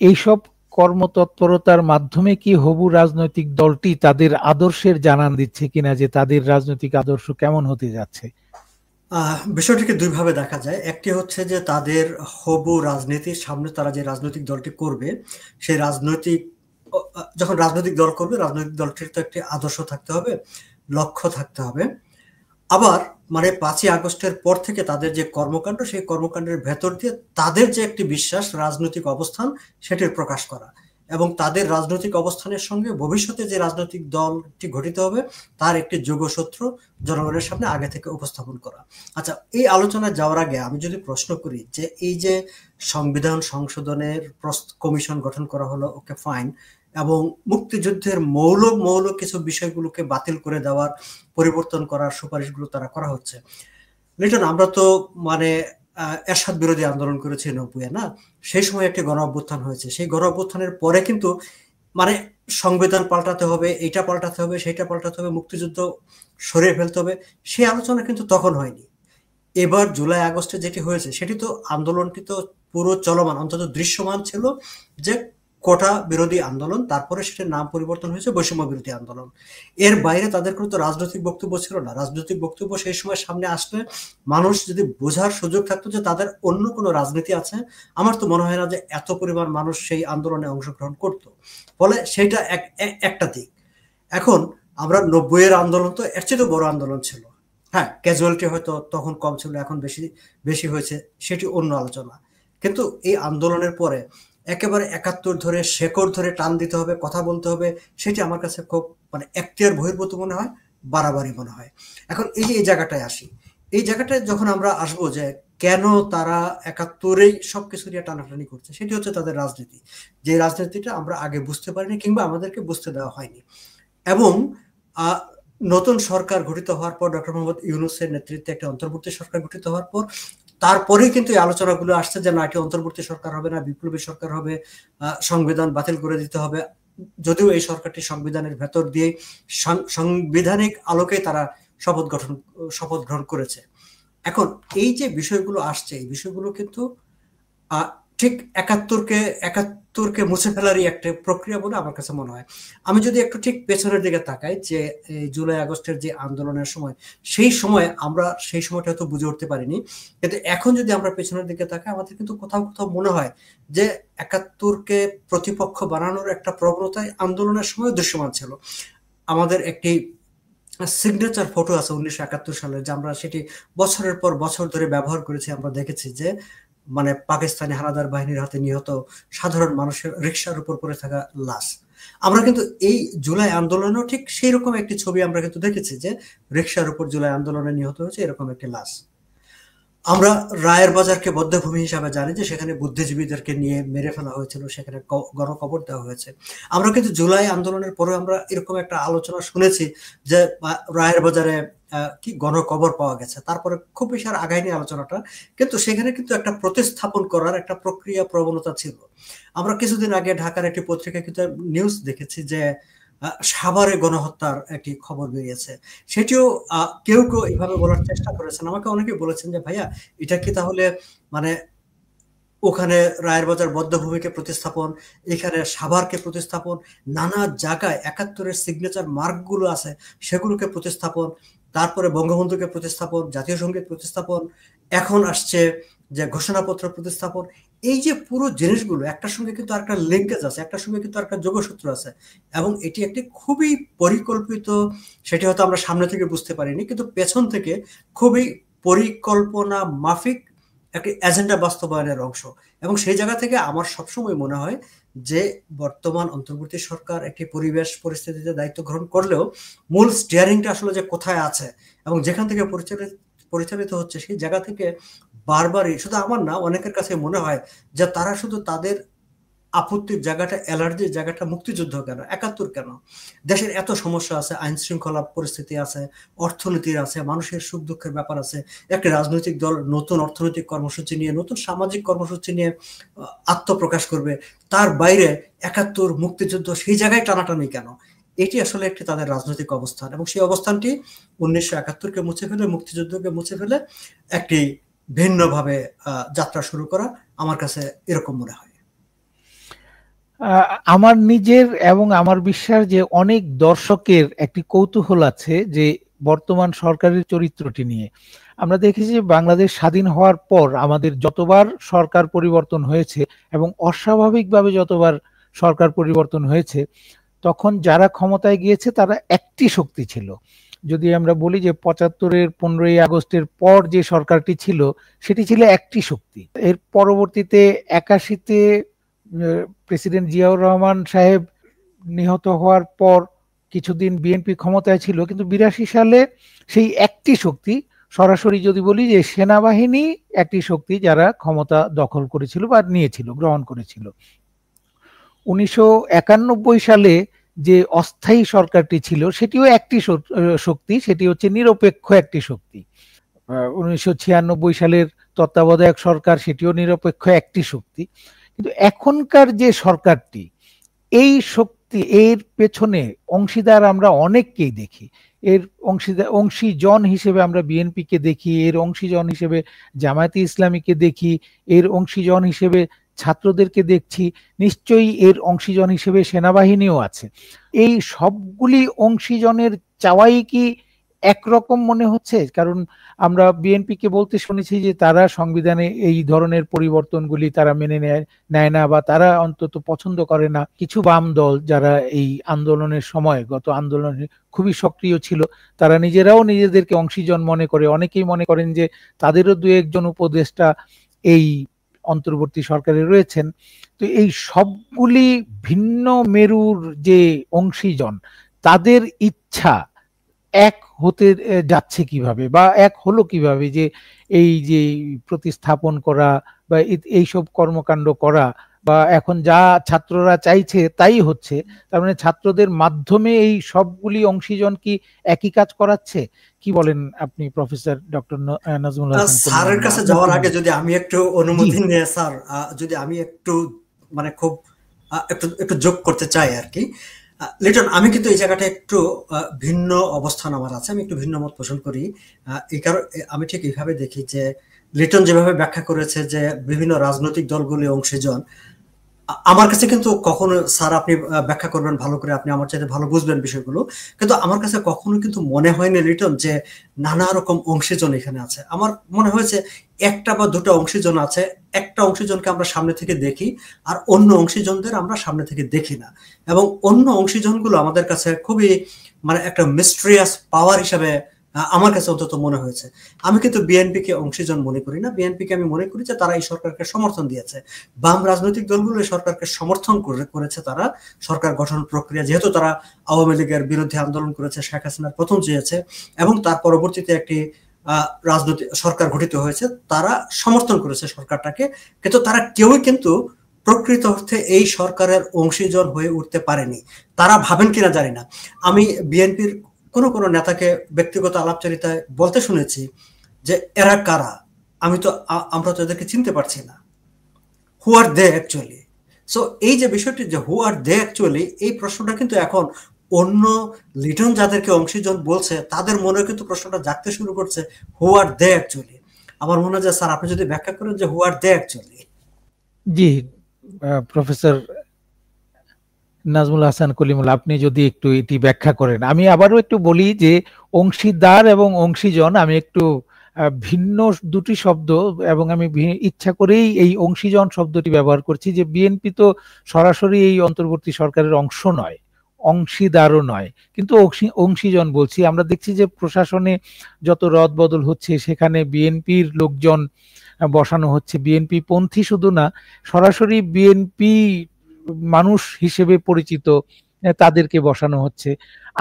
এইসব কর্মতৎপরতার মাধ্যমে কি হবু রাজনৈতিক দলটি তাদের আদর্শের জানান দিচ্ছে কিনা, যে তাদের রাজনৈতিক আদর্শ কেমন হতে যাচ্ছে? বিষয়টিকে দুইভাবে দেখা যায়। একটি হচ্ছে যে তাদের হবু রাজনীতির সামনে তারা যে রাজনৈতিক দলটি করবে, সেই যখন রাজনৈতিক দল করবে, রাজনৈতিক দলটির তো একটি আদর্শ থাকতে হবে, লক্ষ্য থাকতে হবে। আবার মানে ৫ই আগস্টের পর থেকে তাদের যে কর্মকাণ্ড, সেই কর্মকাণ্ডের ভেতর দিয়ে তাদের যে একটি বিশ্বাস, রাজনৈতিক অবস্থান, সেটির প্রকাশ করা, এবং তাদের রাজনৈতিক অবস্থানের সঙ্গে ভবিষ্যতে যে রাজনৈতিক দলটি গঠিত হবে তার একটি যোগসূত্র জনগণের সামনে আগে থেকে উপস্থাপন করা। আচ্ছা, এই আলোচনায় যাওয়ার আগে আমি যদি প্রশ্ন করি যে এই যে সংবিধান সংশোধনের কমিশন গঠন করা হলো, ওকে ফাইন, এবং মুক্তিযুদ্ধের মৌল কিছু বিষয়গুলোকে বাতিল করে দেওয়ার, পরিবর্তন করার সুপারিশগুলো তারা করা হচ্ছে। লিটন, আমরা তো মানে এরশাদ বিরোধী আন্দোলন করেছি ৯০-এ, না? সেই সময় একটি গণ অভ্যুত্থান হয়েছে। সেই গণ অভ্যুত্থানের পরে কিন্তু মানে সংবিধান পাল্টাতে হবে, এইটা পাল্টাতে হবে, সেইটা পাল্টাতে হবে, মুক্তিযুদ্ধ সরিয়ে ফেলতে হবে, সেই আলোচনা কিন্তু তখন হয়নি। এবার জুলাই আগস্টে যেটি হয়েছে সেটি তো, আন্দোলনটি তো পুরো চলমান, অন্তত দৃশ্যমান ছিল যে কোটা বিরোধী আন্দোলন, তারপরে সেটার নাম পরিবর্তন হয়েছে বৈষম্য বিরোধী আন্দোলন। এর বাইরে তাদের কোনো তো রাজনৈতিক বক্তব্য ছিল না। রাজনৈতিক বক্তব্য সেই সময় সামনে আসলে মানুষ যদি বোঝার সুযোগ থাকতো যে তাদের অন্য কোনো রাজনীতি আছে, আমার তো মনে হয় না যে এত পরিমাণ মানুষ সেই আন্দোলনে অংশগ্রহণ করত। ফলে সেটা একটা দিক। এখন আমরা ৯০-এর আন্দোলন তো এর চেয়ে বড় আন্দোলন ছিল। হ্যাঁ, ক্যাজুয়ালিটি হয়তো তখন কম ছিল, এখন বেশি হয়েছে, সেটি অন্য আলোচনা। কিন্তু এই আন্দোলনের পরে একেবারে ৭১ ধরে, শেকড় ধরে টান দিতে হবে, কথা বলতে হবে, সেটি আমার কাছে খুব মানে এখতিয়ার বহির্ভূত মনে হয়, বাড়াবাড়ি মনে হয়। এখন এই যে এই জায়গাটায় আসি, এই জায়গাটায় যখন আমরা আসবো যে কেন তারা ৭১-এই সবকিছু নিয়ে টানাটানি করছে, সেটি হচ্ছে তাদের রাজনীতি, যে রাজনীতিটা আমরা আগে বুঝতে পারিনি কিংবা আমাদেরকে বুঝতে দেওয়া হয়নি। এবং নতুন সরকার গঠিত হওয়ার পর, ডক্টর মোহাম্মদ ইউনূসের নেতৃত্বে একটা অন্তর্বর্তী সরকার গঠিত হওয়ার পর, তারপরেই কিন্তু এই আলোচনাগুলো আসছে যে না, এটি অন্তর্বর্তী সরকার হবে না, বিপ্লবী সরকার হবে, সংবিধান বাতিল করে দিতে হবে। যদিও এই সরকারটি সংবিধানের ভেতর দিয়ে সাংবিধানিক আলোকে তারা শপথ গ্রহণ করেছে। এখন এই যে বিষয়গুলো আসছে, এই বিষয়গুলো কিন্তু ঠিক একাত্তরকে মুছে ফেলারই একটা প্রক্রিয়া বলে আমার কাছে মনে হয়। আমি যদি একটু ঠিক পেছনের দিকে তাকাই, যে জুলাই আগস্টের যে আন্দোলনের সময়, সেই সময়টা হয়তো বুঝে উঠতে পারিনি, কিন্তু এখন যদি আমরা পেছনের দিকে তাকাই, আমাদের কিন্তু কোথাও কোথাও মনে হয় যে ৭১কে প্রতিপক্ষ বানানোর একটা প্রবণতায় আন্দোলনের সময় দৃশ্যমান ছিল। আমাদের একটি সিগনেচার ফটো আছে ১৯৭১ সালের, যে আমরা সেটি বছরের পর বছর ধরে ব্যবহার করেছি। আমরা দেখেছি যে মানে পাকিস্তানি হানাদার বাহিনীর হাতে নিহত সাধারণ মানুষের রিকশার উপর পড়ে থাকা লাশ। আমরা কিন্তু এই জুলাই আন্দোলনেও ঠিক সেই রকম একটি ছবি আমরা কিন্তু দেখেছি, যে রিকশার উপর জুলাই আন্দোলনে নিহত হয়েছে এরকম একটি লাশ। আমরা রায়ের বাজারকে বধ্যভূমি হিসাবে জানি, যে সেখানে বুদ্ধিজীবীদেরকে নিয়ে মেরে ফেলা হয়েছিল, সেখানে গণকবর দেওয়া হয়েছে। আমরা কিন্তু জুলাই আন্দোলনের পরে আমরা এরকম একটা আলোচনা শুনেছি যে রায়ের বাজারে কি গণকবর পাওয়া গেছে, তারপরে খুব বেশি আর আগায়নি আলোচনাটা, কিন্তু সেখানে কিন্তু একটা প্রতিস্থাপন করার একটা প্রক্রিয়া প্রবণতা ছিল। আমরা কিছুদিন আগে ঢাকার একটি পত্রিকায় কিন্তু নিউজ দেখেছি যে সাভারে গণহত্যার একটি খবর বেরিয়েছে। সেটিও কেউ এইভাবে বলার চেষ্টা করেছেন। আমাকে অনেকে বলেছেন যে ভাইয়া, এটা কি তাহলে মানে ওখানে রায়ের বাজার বধ্যভূমিকে প্রতিস্থাপন, এখানে সাভারকে প্রতিস্থাপন, নানা জায়গায় ৭১-এর সিগনেচার মার্কগুলো আছে সেগুলোকে প্রতিস্থাপন, তারপরে বঙ্গবন্ধুকে প্রতিস্থাপন, জাতীয় সঙ্গীত প্রতিস্থাপন, এখন আসছে যে ঘোষণাপত্র প্রতিস্থাপন। এই যে পুরো জিনিসগুলো একটার সঙ্গে কিন্তু আরেকটা লিঙ্কেজ আছে, একটার সঙ্গে কিন্তু আরেকটা যোগসূত্র আছে, এবং এটি একটি খুবই পরিকল্পিত, সেটি হয়তো আমরা সামনে থেকে বুঝতে পারিনি, কিন্তু পেছন থেকে খুবই পরিকল্পনা মাফিক একটি এজেন্ডা বাস্তবায়নের অংশ। এবং সেই জায়গা থেকে আমার সবসময় মনে হয় যে বর্তমান অন্তর্বর্তী সরকার একটি পরিবেশ পরিস্থিতিতে দায়িত্ব গ্রহণ করলেও মূল স্টিয়ারিংটা আসলে যে কোথায় আছে এবং যেখান থেকে পরিচালিত হচ্ছে, সেই জায়গা থেকে বারবারই, শুধু আমার না, অনেকের কাছে মনে হয় যে তারা শুধু তাদের আপত্তির জায়গাটা, অ্যালার্জির জায়গাটা মুক্তিযুদ্ধ কেন, ৭১ কেন, দেশের এত সমস্যা আছে, আইন শৃঙ্খলা পরিস্থিতি আছে, অর্থনীতির আছে, মানুষের সুখ দুঃখের ব্যাপার আছে, একটা রাজনৈতিক দল নতুন অর্থনৈতিক কর্মসূচি নিয়ে, নতুন সামাজিক কর্মসূচি নিয়ে আত্মপ্রকাশ করবে, তার বাইরে ৭১ মুক্তিযুদ্ধ, সেই জায়গায় টানাটানি কেন? এটি আসলে একটি তাদের রাজনৈতিক অবস্থান, এবং সেই অবস্থানটি ১৯৭১-কে মুছে ফেলে, মুক্তিযুদ্ধকে মুছে ফেলে একটি ভিন্নভাবে যাত্রা শুরু করা, আমার কাছে এরকম মনে হয়। আমার নিজের এবং আমার বিশ্বাস যে অনেক দর্শকের একটি কৌতূহল আছে যে বর্তমান সরকারের চরিত্রটি নিয়ে। আমরা দেখেছি যে বাংলাদেশ স্বাধীন হওয়ার পর আমাদের যতবার সরকার পরিবর্তন হয়েছে এবং অস্বাভাবিকভাবে যতবার সরকার পরিবর্তন হয়েছে, তখন যারা ক্ষমতায় গিয়েছে তারা একটি শক্তি ছিল। যদি আমরা বলি যে ৭৫-এর ১৫ই আগস্টের পর যে সরকারটি ছিল সেটি ছিল একটি শক্তি। এর পরবর্তীতে ৮১-তে প্রেসিডেন্ট জিয়াউর রহমান সাহেব নিহত হওয়ার পর কিছুদিন বিএনপি ক্ষমতায় ছিল, কিন্তু ৮২ সালে সেই একটি শক্তি, সরাসরি যদি বলি যে সেনাবাহিনী একটি শক্তি যারা ক্ষমতা দখল করেছিল বা নিয়েছিল, গ্রহণ করেছিল। ১৯৯১ সালে যে অস্থায়ী সরকারটি ছিল সেটিও একটি শক্তি, সেটি হচ্ছে নিরপেক্ষ একটি শক্তি। ১৯৯৬ সালের তত্ত্বাবধায়ক সরকার, সেটিও নিরপেক্ষ একটি শক্তি। কিন্তু এখনকার যে সরকারটি, এই শক্তি, এর পেছনে অংশীদার আমরা অনেককেই দেখি। এর অংশীজন হিসেবে আমরা বিএনপিকে দেখি, এর অংশীজন হিসেবে জামায়াতে ইসলামীকে দেখি, এর অংশীজন হিসেবে ছাত্রদেরকে দেখছি, নিশ্চয়ই এর অংশীজন হিসেবে সেনাবাহিনীও আছে। এই সবগুলি অংশীজনের চাওয়াই কি একরকম মনে হচ্ছে? কারণ আমরা বিএনপিকে বলতে শুনেছি যে তারা সংবিধানে এই ধরনের পরিবর্তনগুলি তারা মেনে নেয় না, বা তারা অন্তত পছন্দ করে না। কিছু বাম দল যারা এই আন্দোলনের সময়, গত আন্দোলনে খুবই সক্রিয় ছিল, তারা নিজেরাও নিজেদেরকে অংশীজন মনে করে। অনেকেই মনে করেন যে তাদেরও দু একজন উপদেষ্টা এই অন্তর্বর্তী সরকারে রয়েছেন। তো এই সবগুলি ভিন্ন মেরুর যে অংশীজন, তাদের ইচ্ছা এক হতে যাচ্ছে কিভাবে, বা এক হলো কিভাবে যে এই যে প্রতিস্থাপন করা বা এইসব কর্মকাণ্ড করা, বা এখন যা ছাত্ররা চাইছে তাই হচ্ছে, তার মানে ছাত্রদের মাধ্যমে এই সবগুলি অংশীজন কি একই কাজ করাচ্ছে? কি বলেন আপনি প্রফেসর ডক্টর নাজমুল হাসান স্যারের কলিমুল্লাহ, কাছে আপনার যাওয়ার কি আগে মনে যদি আমি একটু জি অনুমতি নিয়ে স্যার, যদি আমি একটু মানে খুব একটু একটু যোগ করতে চাই আর কি। লিটন, আমি কিন্তু এই জায়গাটা একটু ভিন্ন অবস্থান আমার আছে, আমি একটু ভিন্ন মত পোষণ করি। এই কারণ আমি ঠিক এইভাবে দেখি যে লিটন যেভাবে ব্যাখ্যা করেছে যে বিভিন্ন রাজনৈতিক দলগুলি অংশীজন, আমার কাছে কিন্তু কখনো, স্যার আপনি ব্যাখ্যা করবেন ভালো করে, আপনি আমার চাইতে ভালো বুঝবেন বিষয়গুলো, কিন্তু আমার কাছে কখনো কিন্তু মনে হয়নি লিটন যে নানা রকম অংশীজন এখানে আছে। আমার মনে হয়েছে একটা বা দুটো অংশীজন আছে, একটা অংশীজনকে আমরা সামনে থেকে দেখি, আর অন্য অংশীজনদের আমরা সামনে থেকে দেখি না, এবং অন্য অংশীজনগুলো আমাদের কাছে খুবই মানে একটা মিস্ট্রিয়াস পাওয়ার হিসাবে আমার কাছে অন্তত মনে হয়েছে। আমি কিন্তু বিএনপি কে অংশীজন মনে করি না, বিএনপি কে আমি মনে করি যে তারা এই সরকারকে সমর্থন দিয়েছে। বাম রাজনৈতিক দলগুলো এই সরকারকে সমর্থন করেছে, তারা সরকার গঠন প্রক্রিয়া, যেহেতু তারা আওয়ামী লীগের বিরুদ্ধে আন্দোলন করেছে, শেখ হাসিনার পতন চেয়েছে, এবং তার পরবর্তীতে একটি রাজনৈতিক সরকার গঠিত হয়েছে, তারা সমর্থন করেছে সরকারটাকে, কিন্তু তারা কেউই কিন্তু প্রকৃত অর্থে এই সরকারের অংশীজন হয়ে উঠতে পারেনি। তারা ভাবেন কিনা জানি না। আমি বিএনপির কোন কোন নেতাকে ব্যক্তিগত আলাপচারিতায় বলতে শুনেছি যে এরা কারা, আমরা তো এদেরকে চিনতে পারছি না, হু আর দে অ্যাকচুয়ালি। সো এই যে বিষয়টি যে হু আর দে অ্যাকচুয়ালি, এই প্রশ্নটা কিন্তু এখন অন্য লিটন যাদেরকে অংশীজন বলছে তাদের মনে কিন্তু প্রশ্নটা জাগতে শুরু করছে, হু আর দে অ্যাকচুয়ালি। আমার মনে হয় যে স্যার আপনি যদি ব্যাখ্যা করেন যে হু আর দে অ্যাকচুয়ালি। জি প্রফেসর নাজমুল হাসান কলিমুল্লাহ, আপনি যদি একটু এটি ব্যাখ্যা করেন। আমি আবারও একটু বলি যে অংশীদার এবং অংশীজন আমি একটু ভিন্ন দুটি শব্দ, এবং আমি ইচ্ছা করেই এই অংশীজন শব্দটি ব্যবহার করছি, যে বিএনপি তো সরাসরি এই অন্তর্বর্তী সরকারের অংশ নয়, অংশীদারও নয়, কিন্তু অংশীজন বলছি। আমরা দেখছি যে প্রশাসনে যত রদবদল হচ্ছে সেখানে বিএনপির লোকজন বসানো হচ্ছে, বিএনপি পন্থী শুধু না, সরাসরি বিএনপি মানুষ হিসেবে পরিচিত তাদেরকে বসানো হচ্ছে।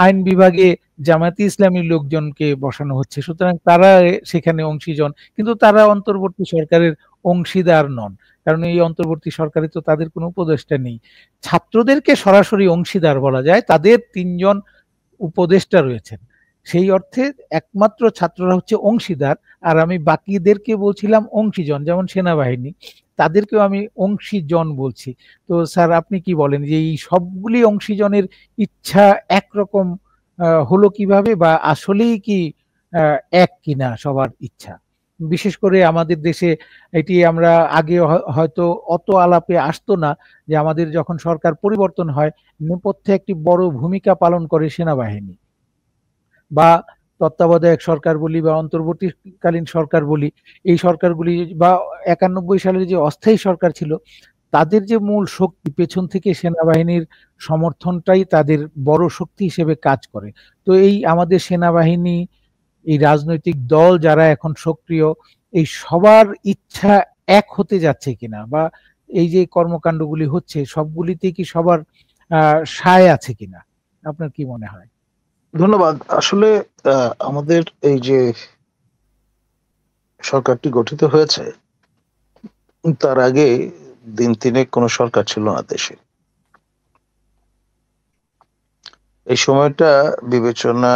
আইন বিভাগে জামায়াতে ইসলামীর লোকজনকে বসানো হচ্ছে, সুতরাং তারা সেখানে অংশীজন, কিন্তু তারা অন্তর্বর্তী সরকারের অংশীদার নন, কারণ এই অন্তর্বর্তী সরকারে তো তাদের কোনো উপদেষ্টা নেই। ছাত্রদেরকে সরাসরি অংশীদার বলা যায়, তাদের ৩ জন উপদেষ্টা রয়েছেন, সেই অর্থে একমাত্র ছাত্ররা হচ্ছে অংশীদার। আর আমি বাকিদেরকে বলছিলাম অংশীজন, যেমন সেনাবাহিনী, তাদেরকেও আমি অংশীজন বলছি। তো স্যার আপনি কি বলেন যে এই সবগুলি অংশীজনের ইচ্ছা একরকম হলো কিভাবে, বা আসলেই কি এক কিনা সবার ইচ্ছা? বিশেষ করে আমাদের দেশে এটি আমরা আগে হয়তো অত আলাপে আসতো না, যে আমাদের যখন সরকার পরিবর্তন হয় নেপথ্যে একটি বড় ভূমিকা পালন করে সেনাবাহিনী, বা তত্ত্বাবধায়ক সরকার বলি বা অন্তর্বর্তীকালীন সরকার বলি, এই সরকারগুলি বা ৯১ সালের যে অস্থায়ী সরকার ছিল, তাদের যে মূল শক্তি পেছন থেকে সেনাবাহিনীর সমর্থনটাই তাদের বড় শক্তি হিসেবে কাজ করে। তো এই আমাদের সেনাবাহিনী, এই রাজনৈতিক দল যারা এখন সক্রিয়, এই সবার ইচ্ছা এক হতে যাচ্ছে কিনা, বা এই যে কর্মকাণ্ডগুলি হচ্ছে সবগুলিতে কি সবার সায় আছে কিনা, আপনার কি মনে হয়? ধন্যবাদ। আসলে আমাদের এই যে সরকারটি গঠিত হয়েছে, তার আগে দিন তিনেক কোনো সরকার ছিল না দেশে। এই সময়টা বিবেচনা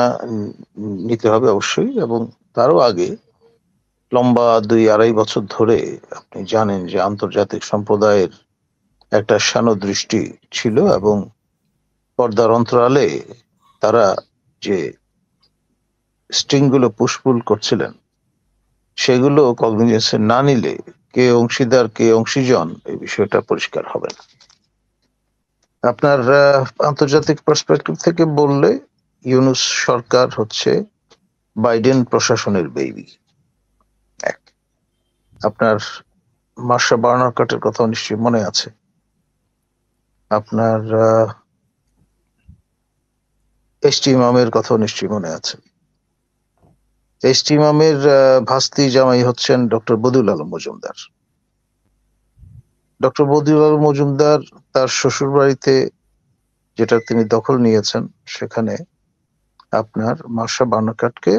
নিতে হবে অবশ্যই, এবং তারও আগে লম্বা ২-২.৫ বছর ধরে আপনি জানেন যে আন্তর্জাতিক সম্প্রদায়ের একটা শাণদৃষ্টি ছিল, এবং পর্দার অন্তরালে তারা যে স্ট্রিং গুলো পুশপুল করছিলেন সেগুলো কগনিজেন্সে না নিলে কে অংশীদার কে অংশীজন এই বিষয়টা পরিষ্কার হবে না। আপনার আন্তর্জাতিক পার্সপেক্টিভ থেকে বললে ইউনূস সরকার হচ্ছে বাইডেন প্রশাসনের বেবি। এক, আপনার মার্শা বার্নারকাটের কথা নিশ্চয়ই মনে আছে। আপনার এসটি ইমামের কথা নিশ্চয়ই মনে আছে। এসটি ইমামের ভাস্তি জামাই হচ্ছেন ডক্টর বদিউল আলম মজুমদার। ডক্টর বদিউল আলম মজুমদার তার শ্বশুর বাড়িতে যেটা তিনি দখল নিয়েছেন, সেখানে আপনার মার্শা বার্নাকাটকে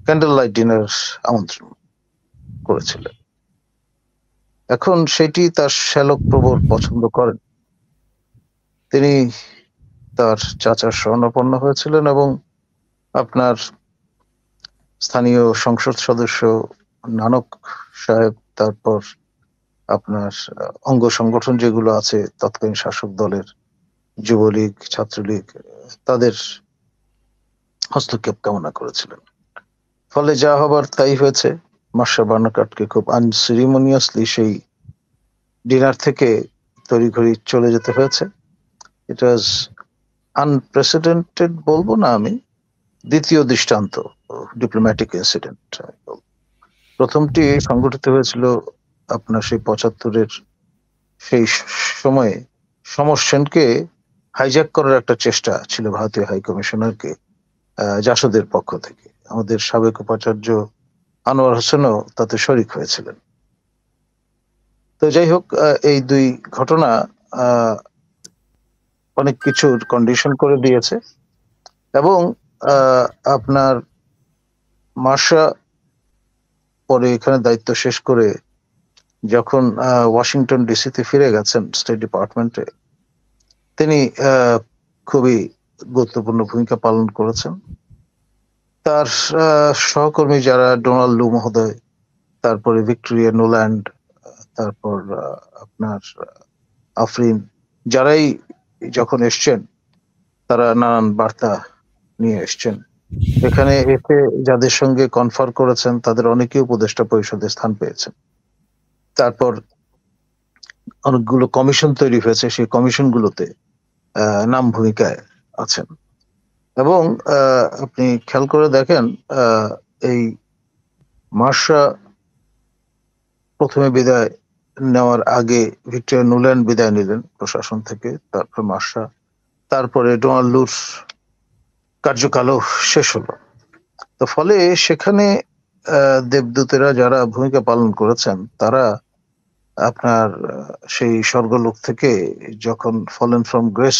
ক্যান্ডেল লাইট ডিনার আমন্ত্রণ করেছিলেন। এখন সেটি তার শ্যালক প্রবর পছন্দ করেন। তিনি তার চাচার শরণাপন্ন হয়েছিলেন এবং আপনার স্থানীয় সংসদ সদস্য নানক সাহেব, তারপর আপনার অঙ্গ সংগঠন যেগুলো আছে তৎকালীন শাসক দলের, যুবলীগ, ছাত্রলীগ, তাদের হস্তক্ষেপ কামনা করেছিলেন। ফলে যা হবার তাই হয়েছে। মার্শা বার্নাকাটকে খুব আনসেরিমনিয়াসলি সেই ডিনার থেকে তড়িঘড়ি চলে যেতে হয়েছে। ইট ওয়াজ আনপ্রেসিডেন্টেড বলবো না আমি, দ্বিতীয় দৃষ্টান্ত ডিপ্লোম্যাটিক ইনসিডেন্ট। প্রথমটি সংঘটিত হয়েছিল আপনার সেই 75-এর সেই সময়ে সমর সেনকে হাইজ্যাক করার একটা চেষ্টা ছিল ভারতীয় হাই কমিশনারকে জাসদের পক্ষ থেকে। আমাদের সাবেক উপাচার্য আনোয়ার হোসেনও তাতে শরিক হয়েছিলেন। তো যাই হোক, এই দুই ঘটনা অনেক কিছুর কন্ডিশন করে দিয়েছে এবং আপনার মার্শা পরে এখানে দায়িত্ব শেষ করে যখন ওয়াশিংটন ডিসিতে ফিরে গেছেন স্টেট ডিপার্টমেন্টে, তিনি খুবই গুরুত্বপূর্ণ ভূমিকা পালন করেছেন। তার সহকর্মী যারা ডোনাল্ড লু মহোদয়, তারপরে ভিক্টোরিয়া নোল্যান্ড, তারপর আপনার আফরিন, যারাই যখন এসছেন তারা নানান বার্তা নিয়ে এসছেন। এখানে এসে যাদের সঙ্গে কনফার করেছেন তাদের অনেকেই উপদেষ্টা পরিষদে স্থান পেয়েছেন। তারপর অনেকগুলো কমিশন তৈরি হয়েছে, সেই কমিশনগুলোতে নাম ভূমিকায় আছেন। এবং আপনি খেয়াল করে দেখেন, এই মার্শা প্রথমে বিদায় নেওয়ার আগে ভিক্টোরিয়া নোল্যান্ড বিদায় নিলেন প্রশাসন থেকে, তারপর মার্শা, তারপরে ডোনাল্ড লুর কার্যকালও শেষ হলো। তো ফলে সেখানে দেবদূতেরা যারা ভূমিকা পালন করেছেন তারা আপনার সেই স্বর্গলোক থেকে যখন ফলেন ফ্রম গ্রেস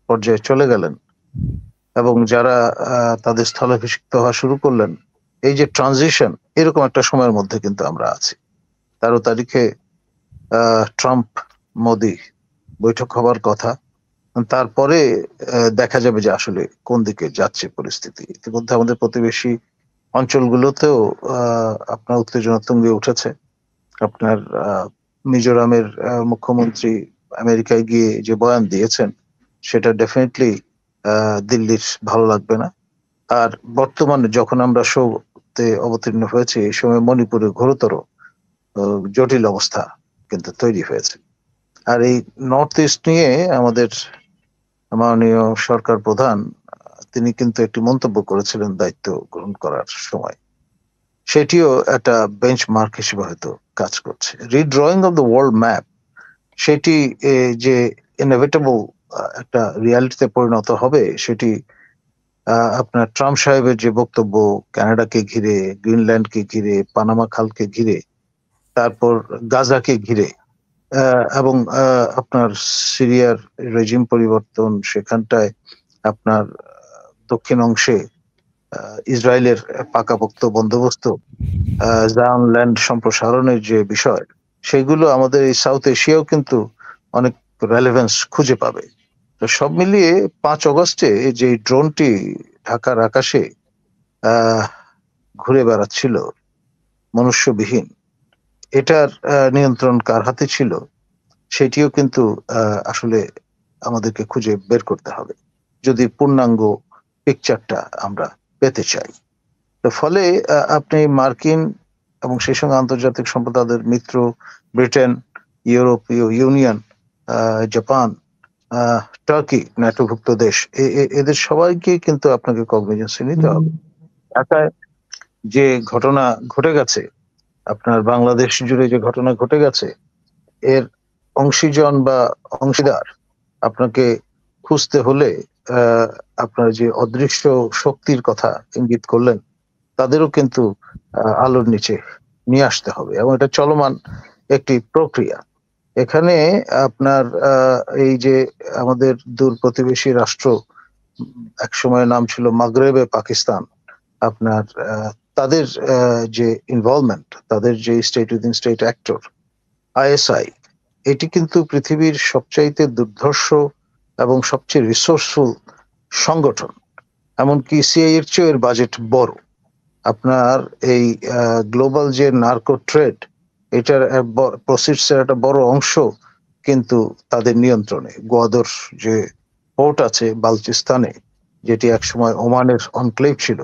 পর্যায়ে চলে গেলেন এবং যারা তাদের স্থলাভিষিক্ত হওয়া শুরু করলেন, এই যে ট্রানজিশন, এরকম একটা সময়ের মধ্যে কিন্তু আমরা আছি। 13 তারিখে ট্রাম্প মোদি বৈঠক হবার কথা, তারপরে দেখা যাবে যে আসলে কোন দিকে যাচ্ছে পরিস্থিতি। ইতিমধ্যে আমাদের প্রতিবেশী অঞ্চলগুলোতেও আপনার উত্তেজনা তুঙ্গে উঠেছে। আপনার মিজোরামের মুখ্যমন্ত্রী আমেরিকায় গিয়ে যে বয়ান দিয়েছেন সেটা ডেফিনেটলি দিল্লির ভালো লাগবে না। আর বর্তমানে যখন আমরা শোতে অবতীর্ণ হয়েছি, এই সময় মণিপুরে ঘোরতর জটিল অবস্থা কিন্তু তৈরি হয়েছে। আর এই নর্থ ইস্ট নিয়ে আমাদের মাননীয় সরকার প্রধান তিনি কিন্তু একটি মন্তব্য করেছিলেন দায়িত্ব গ্রহণ করার সময়, সেটিও একটা বেঞ্চমার্ক হিসেবে হয়তো কাজ করছে। রিড্রয়িং অফ দ্য ওয়ার্ল্ড ম্যাপ, সেটি যে ইনএভিটেবল একটা রিয়ালিটিতে পরিণত হবে, সেটি আপনার ট্রাম্প সাহেবের যে বক্তব্য কানাডাকে ঘিরে, গ্রিনল্যান্ডকে ঘিরে, পানামা খালকে ঘিরে, তারপর গাজাকে ঘিরে, এবং আপনার সিরিয়ার রেজিম পরিবর্তন, সেখানটায় আপনার দক্ষিণ অংশে ইসরায়েলের পাকাপোক্ত বন্দোবস্ত, জায়ন ল্যান্ড সম্প্রসারণের যে বিষয়, সেগুলো আমাদের এই সাউথ এশিয়াও কিন্তু অনেক রেলেভেন্স খুঁজে পাবে। তো সব মিলিয়ে 5 অগস্টে যে ড্রোনটি ঢাকার আকাশে ঘুরে বেড়াচ্ছিল মনুষ্যবিহীন, এটার নিয়ন্ত্রণ কার হাতে ছিল সেটিও কিন্তু আসলে আমাদেরকে খুঁজে বের করতে হবে যদি পূর্ণাঙ্গ পিকচারটা আমরা পেতে চাই। তো ফলে আপনি মার্কিন এবং সেই সঙ্গে আন্তর্জাতিক সম্প্রদায়ের মিত্র ব্রিটেন, ইউরোপীয় ইউনিয়ন, জাপান, টার্কি, ন্যাটোভুক্ত দেশ, এদের সবাইকে কিন্তু আপনাকে কগনিজেন্সে নিতে হবে। ঢাকায় যে ঘটনা ঘটে গেছে, আপনার বাংলাদেশ জুড়ে যে ঘটনা ঘটে গেছে, এর অংশীজন বা অংশীদার আপনাকে খুঁজতে হলে আপনার যে অদৃশ্য শক্তির কথা ইঙ্গিত করলেন, তাদেরও কিন্তু আলোর নিচে নিয়ে আসতে হবে এবং এটা চলমান একটি প্রক্রিয়া। এখানে আপনার এই যে আমাদের দূর প্রতিবেশী রাষ্ট্র একসময় নাম ছিল মাগরেবে পাকিস্তান, আপনার তাদের যে ইনভলভমেন্ট, তাদের যে state within state actor ISI, এটি কিন্তু পৃথিবীর সবচাইতে দুর্ধর্ষ এবং সবচেয়ে রিসোর্সফুল সংগঠন। এমনকি সিআই এর চেয়ে এর বাজেট বড়। আপনার এই গ্লোবাল যে নার্কো ট্রেড, এটার প্রসিডস এর একটা বড় অংশ কিন্তু তাদের নিয়ন্ত্রণে। গোয়াদর যে পোর্ট আছে বালুচিস্তানে, যেটি একসময় ওমানের অনক্লেভ ছিল,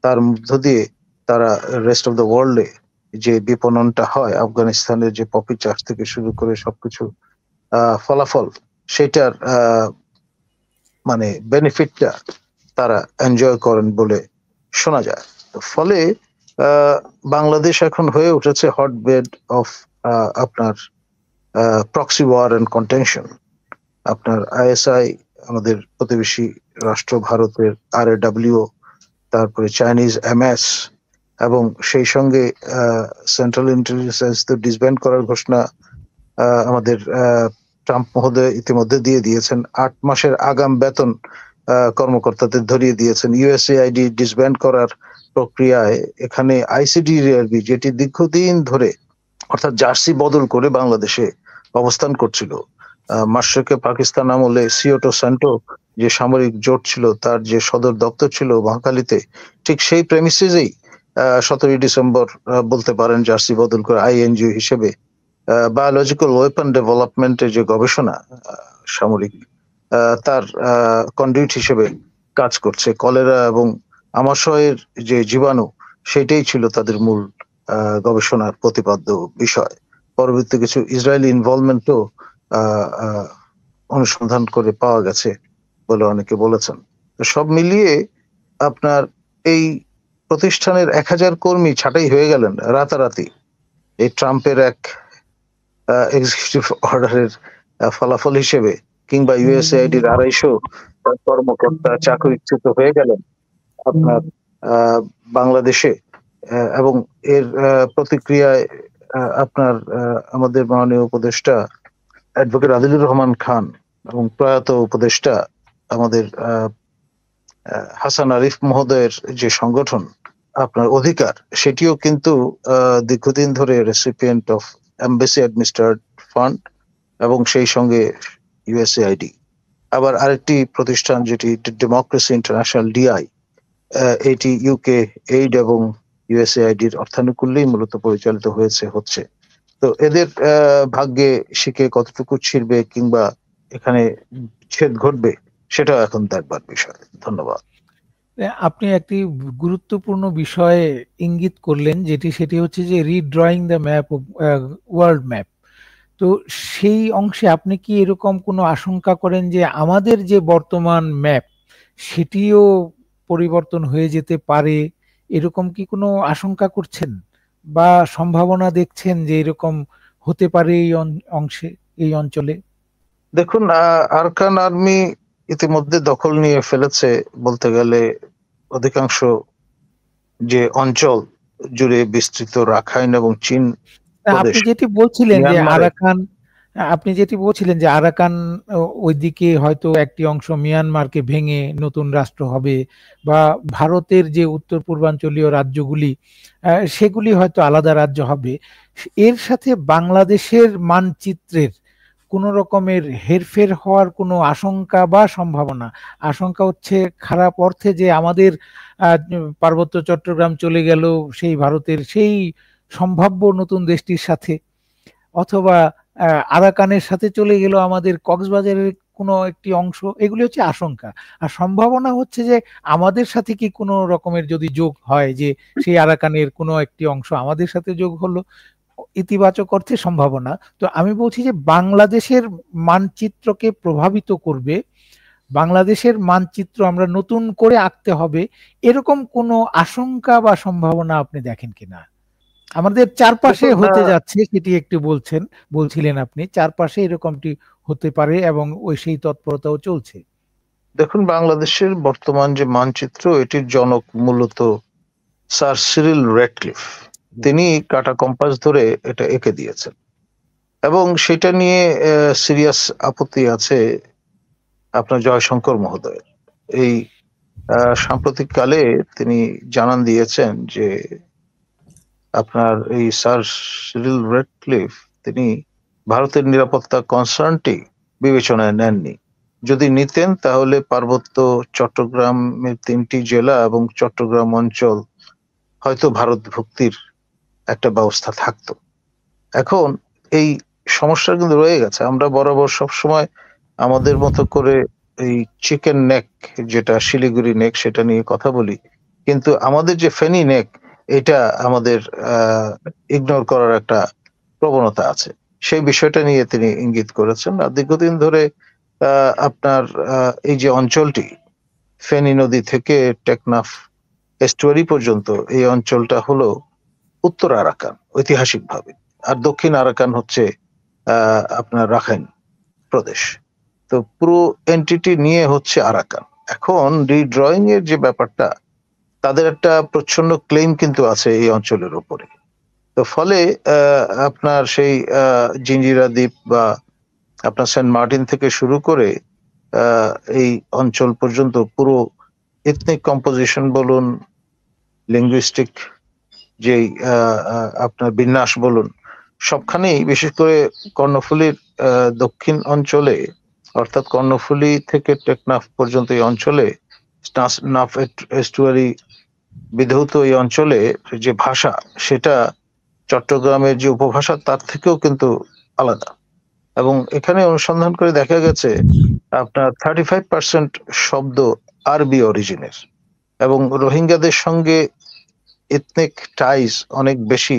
তার মধ্য দিয়ে তারা রেস্ট অফ দ্য ওয়ার্ল্ডে যে বিপণনটা হয়, আফগানিস্তানের যে পপি চাষ থেকে শুরু করে সবকিছু ফলাফল, সেটার মানে বেনিফিটটা তারা এনজয় করেন বলে শোনা যায়। ফলে বাংলাদেশ এখন হয়ে উঠেছে হটবেড অফ আপনার প্রক্সি ওয়ার এন্ড কন্টেনশন। আপনার আইএসআই, আমাদের প্রতিবেশী রাষ্ট্র ভারতের RAW, তারপরে চাইনিজ MS, এবং সেই সঙ্গে সেন্ট্রাল ইন্টেলিজেন্স তো ডিসব্যান্ড করার ঘোষণা আমাদের ট্রাম্প মহোদয় ইতিমধ্যে দিয়ে দিয়েছেন। 8 মাসের আগাম বেতন কর্মকর্তাদের ধরিয়ে দিয়েছেন। USAID ডিসব্যান্ড করার প্রক্রিয়ায় এখানে ICDRB, যেটি দীর্ঘদিন ধরে অর্থাৎ জার্সি বদল করে বাংলাদেশে অবস্থান করছিল, মাশরুকে পাকিস্তান আমলে সিওটো সেন্টো যে সামরিক জোট ছিল, তার যে সদর দপ্তর ছিল মহাখালীতে, ঠিক সেই প্রেমিসেসেই 17 ডিসেম্বর বলতে পারেন জার্সি বদল করে INGO হিসেবে বায়োলজিক্যাল ওয়েপন ডেভেলপমেন্টের যে গবেষণা সামরিক, তার কন্ডুইট হিসেবে কাজ করছে। কলেরা এবং আমাশয়ের যে জীবাণু, সেটাই ছিল তাদের মূল গবেষণার প্রতিপাদ্য বিষয়। পরবর্তী কিছু ইসরায়েলি ইনভলভমেন্টও অনুসন্ধান করে পাওয়া গেছে বলে অনেকে বলেছেন। সব মিলিয়ে আপনার এই প্রতিষ্ঠানের 1000 কর্মী ছাঁটাই হয়ে গেলেন রাতারাতি এই ট্রাম্পের এক এক্সিকিউটিভ অর্ডারের ফলাফল হিসেবে, কিংবা USAID-র 250 কর্মকর্তা চাকরিচ্যুত হয়ে গেলেন আপনার বাংলাদেশে। এবং এর প্রতিক্রিয়ায় আপনার আমাদের মাননীয় উপদেষ্টা অ্যাডভোকেট আদিলুর রহমান খান এবং প্রয়াত উপদেষ্টা আমাদের হাসান আরিফ মহোদয়ের যে সংগঠন আপনার অধিকার, সেটিও কিন্তু দীর্ঘদিন ধরে রেসিপিয়েন্ট অফ এমবেসি অ্যাডমিনিস্ট্রেটেড ফান্ড, এবং সেই সঙ্গে USAID। আবার আরেকটি প্রতিষ্ঠান যেটি ডেমোক্রেসি ইন্টারন্যাশনাল DI, এটি UK এইড এবং USAID-র অর্থানুকূল্যেই মূলত পরিচালিত হচ্ছে। তো এদের ভাগ্যে শিখে কতটুকু ছিড়বে কিংবা এখানে ছেদ ঘটবে, সেটা এখন দেখবার বিষয়। ধন্যবাদ। আপনি একটি গুরুত্বপূর্ণ বিষয়ে ইঙ্গিত করলেন, সেটি হচ্ছে যে রিড্রয়িং দ্য ম্যাপ, ওয়ার্ল্ড ম্যাপ। তো সেই অংশে আপনি কি এরকম কোনো আশঙ্কা করেন যে আমাদের যে বর্তমান ম্যাপ, সেটিও পরিবর্তন হয়ে যেতে পারে? এরকম কি কোনো আশঙ্কা করছেন বা সম্ভাবনা দেখছেন যে এরকম হতে পারে এই অংশে, এই অঞ্চলে? দেখুন, আরাকান আর্মি ইতিমধ্যে দখল নিয়ে ফেলেছে বলতে গেলে অধিকাংশ যে অঞ্চল জুড়ে বিস্তৃত রাখাইন এবং চীন আপনি যেটি বলছিলেন যে আরাকান ওইদিকে হয়তো একটি অংশ মিয়ানমারকে ভেঙে নতুন রাষ্ট্র হবে, বা ভারতের যে উত্তর পূর্বাঞ্চলীয় রাজ্যগুলি সেগুলি হয়তো আলাদা রাজ্য হবে। এর সাথে বাংলাদেশের মানচিত্রের কোনো রকমের হেরফের হওয়ার কোনো আশঙ্কা বা সম্ভাবনা? আশঙ্কা হচ্ছে খারাপ অর্থে, যে আমাদের পার্বত্য চট্টগ্রাম চলে গেল সেই ভারতের সেই সম্ভাব্য নতুন দেশটির সাথে, অথবা আরাকানের সাথে চলে গেল আমাদের কক্সবাজারের কোনো একটি অংশ। এগুলি হচ্ছে আশঙ্কা। আর সম্ভাবনা হচ্ছে যে আমাদের সাথে কি কোনো রকমের যদি যোগ হয়, যে সেই আরাকানের কোনো একটি অংশ আমাদের সাথে যোগ হলো, ইতিবাচক অর্থে সম্ভাবনা। তো আমি বলছি যে বাংলাদেশের মানচিত্রকে প্রভাবিত করবে, বাংলাদেশের মানচিত্র আমরা নতুন করে আঁকতে হবে, এরকম কোনো আশঙ্কা বা সম্ভাবনা আপনি দেখেন কিনা? আমাদের চারপাশে হতে যাচ্ছে সেটি একটু বলছিলেন আপনি, চারপাশে এরকমটি হতে পারে এবং সেই তৎপরতাও চলছে। দেখুন, বাংলাদেশের বর্তমান যে মানচিত্র, এটির জনক মূলত স্যার সিরিল রেডক্লিফ। তিনি কাটা কম্পাস ধরে এটা এঁকে দিয়েছেন, এবং সেটা নিয়ে সিরিয়াস আপত্তি আছে আপনার জয়শঙ্কর মহোদয়ের। এই সাম্প্রতিক কালে তিনি জানান দিয়েছেন যে আপনার এই স্যার সিরিল রেডক্লিফ তিনি ভারতের নিরাপত্তা কনসার্নটি বিবেচনায় নেননি। যদি নিতেন তাহলে পার্বত্য চট্টগ্রামের 3টি জেলা এবং চট্টগ্রাম অঞ্চল হয়তো ভারত ভুক্তির একটা ব্যবস্থা থাকতো। এখন এই সমস্যা কিন্তু রয়ে গেছে। আমরা বরাবর সবসময় আমাদের মতো করে এই চিকেন নেক, যেটা শিলিগুড়ি নেক, সেটা নিয়ে কথা বলি, কিন্তু আমাদের যে ফেনী নেক, এটা আমাদের ইগনোর করার একটা প্রবণতা আছে। সেই বিষয়টা নিয়ে তিনি ইঙ্গিত করেছেন। আর দীর্ঘদিন ধরে আপনার এই যে অঞ্চলটি ফেনী নদী থেকে টেকনাফ এস্টুয়ারি পর্যন্ত, এই অঞ্চলটা হলো উত্তর আরাকান ঐতিহাসিকভাবে, আর দক্ষিণ আরাকান হচ্ছে আপনার রাখাইন প্রদেশ। তো পুরো এন্টিটি নিয়ে হচ্ছে আরাকান। এখন রিড্রয়িং এর যে ব্যাপারটা, তাদের একটা প্রচ্ছন্ন ক্লেম কিন্তু আছে এই অঞ্চলের উপরে। তো ফলে আপনার সেই জিঞ্জিরা দ্বীপ বা আপনার সেন্ট মার্টিন থেকে শুরু করে এই অঞ্চল পর্যন্ত পুরো এথনিক কম্পোজিশন বলুন, লিঙ্গুইস্টিক যে আপনার বিন্যাস বলুন, সবখানেই বিশেষ করে কর্ণফুলীর দক্ষিণ অঞ্চলে, অর্থাৎ কর্ণফুলী থেকে টেকনাফ পর্যন্ত এই অঞ্চলে নাফ এস্টুয়ারি বিধৌত এই অঞ্চলে যে ভাষা, সেটা চট্টগ্রামের যে উপভাষা তার থেকেও কিন্তু আলাদা। এবং এখানে অনুসন্ধান করে দেখা গেছে আপনার 35% শব্দ আরবি অরিজিনের, এবং রোহিঙ্গাদের সঙ্গে এথনিক টাইজ অনেক বেশি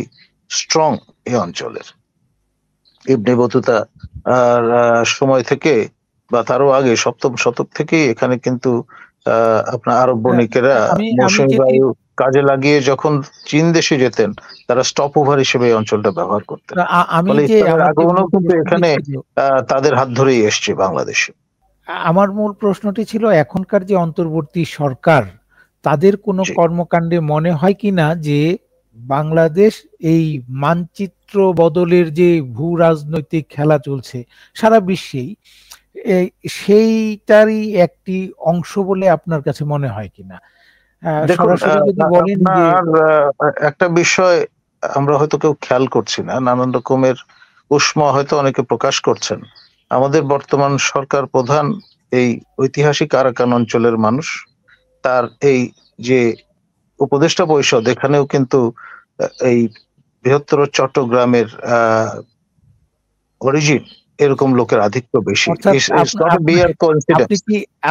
স্ট্রং এই অঞ্চলের। ইবনে বতুতা সময় থেকে বা তারও আগে 7ম শতক থেকেই এখানে কিন্তু আপনার আরব বণিকেরা মৌসুমী বায়ু কাজে লাগিয়ে যখন চীন দেশে যেতেন, তারা স্টপ ওভার হিসেবে এই অঞ্চলটা ব্যবহার করতেন। ফলে ইসলামের আগমনও কিন্তু এখানে তাদের হাত ধরেই এসছে বাংলাদেশে। আমার মূল প্রশ্নটি ছিল, এখনকার যে অন্তর্বর্তী সরকার, তাদের কোনো কর্মকাণ্ডে মনে হয় কিনা যে বাংলাদেশ এই মানচিত্র বদলের যে ভূ রাজনৈতিক খেলা চলছে সারা বিশ্বেই, সেইটারই একটি অংশ বলে আপনার কাছে মনে হয় কিনা? সরাসরি যদি বলেন যে একটা বিষয় আমরা হয়তো কেউ খেয়াল করছি না, নানান রকমের উষ্মা হয়তো অনেকে প্রকাশ করছেন। আমাদের বর্তমান সরকার প্রধান এই ঐতিহাসিক আরাকান অঞ্চলের মানুষ। তার এই যে উপদেষ্টা পরিষদ, এখানেও কিন্তু এই বৃহত্তর চট্টগ্রামের অরিজিন এরকম লোকের আধিক্য বেশি।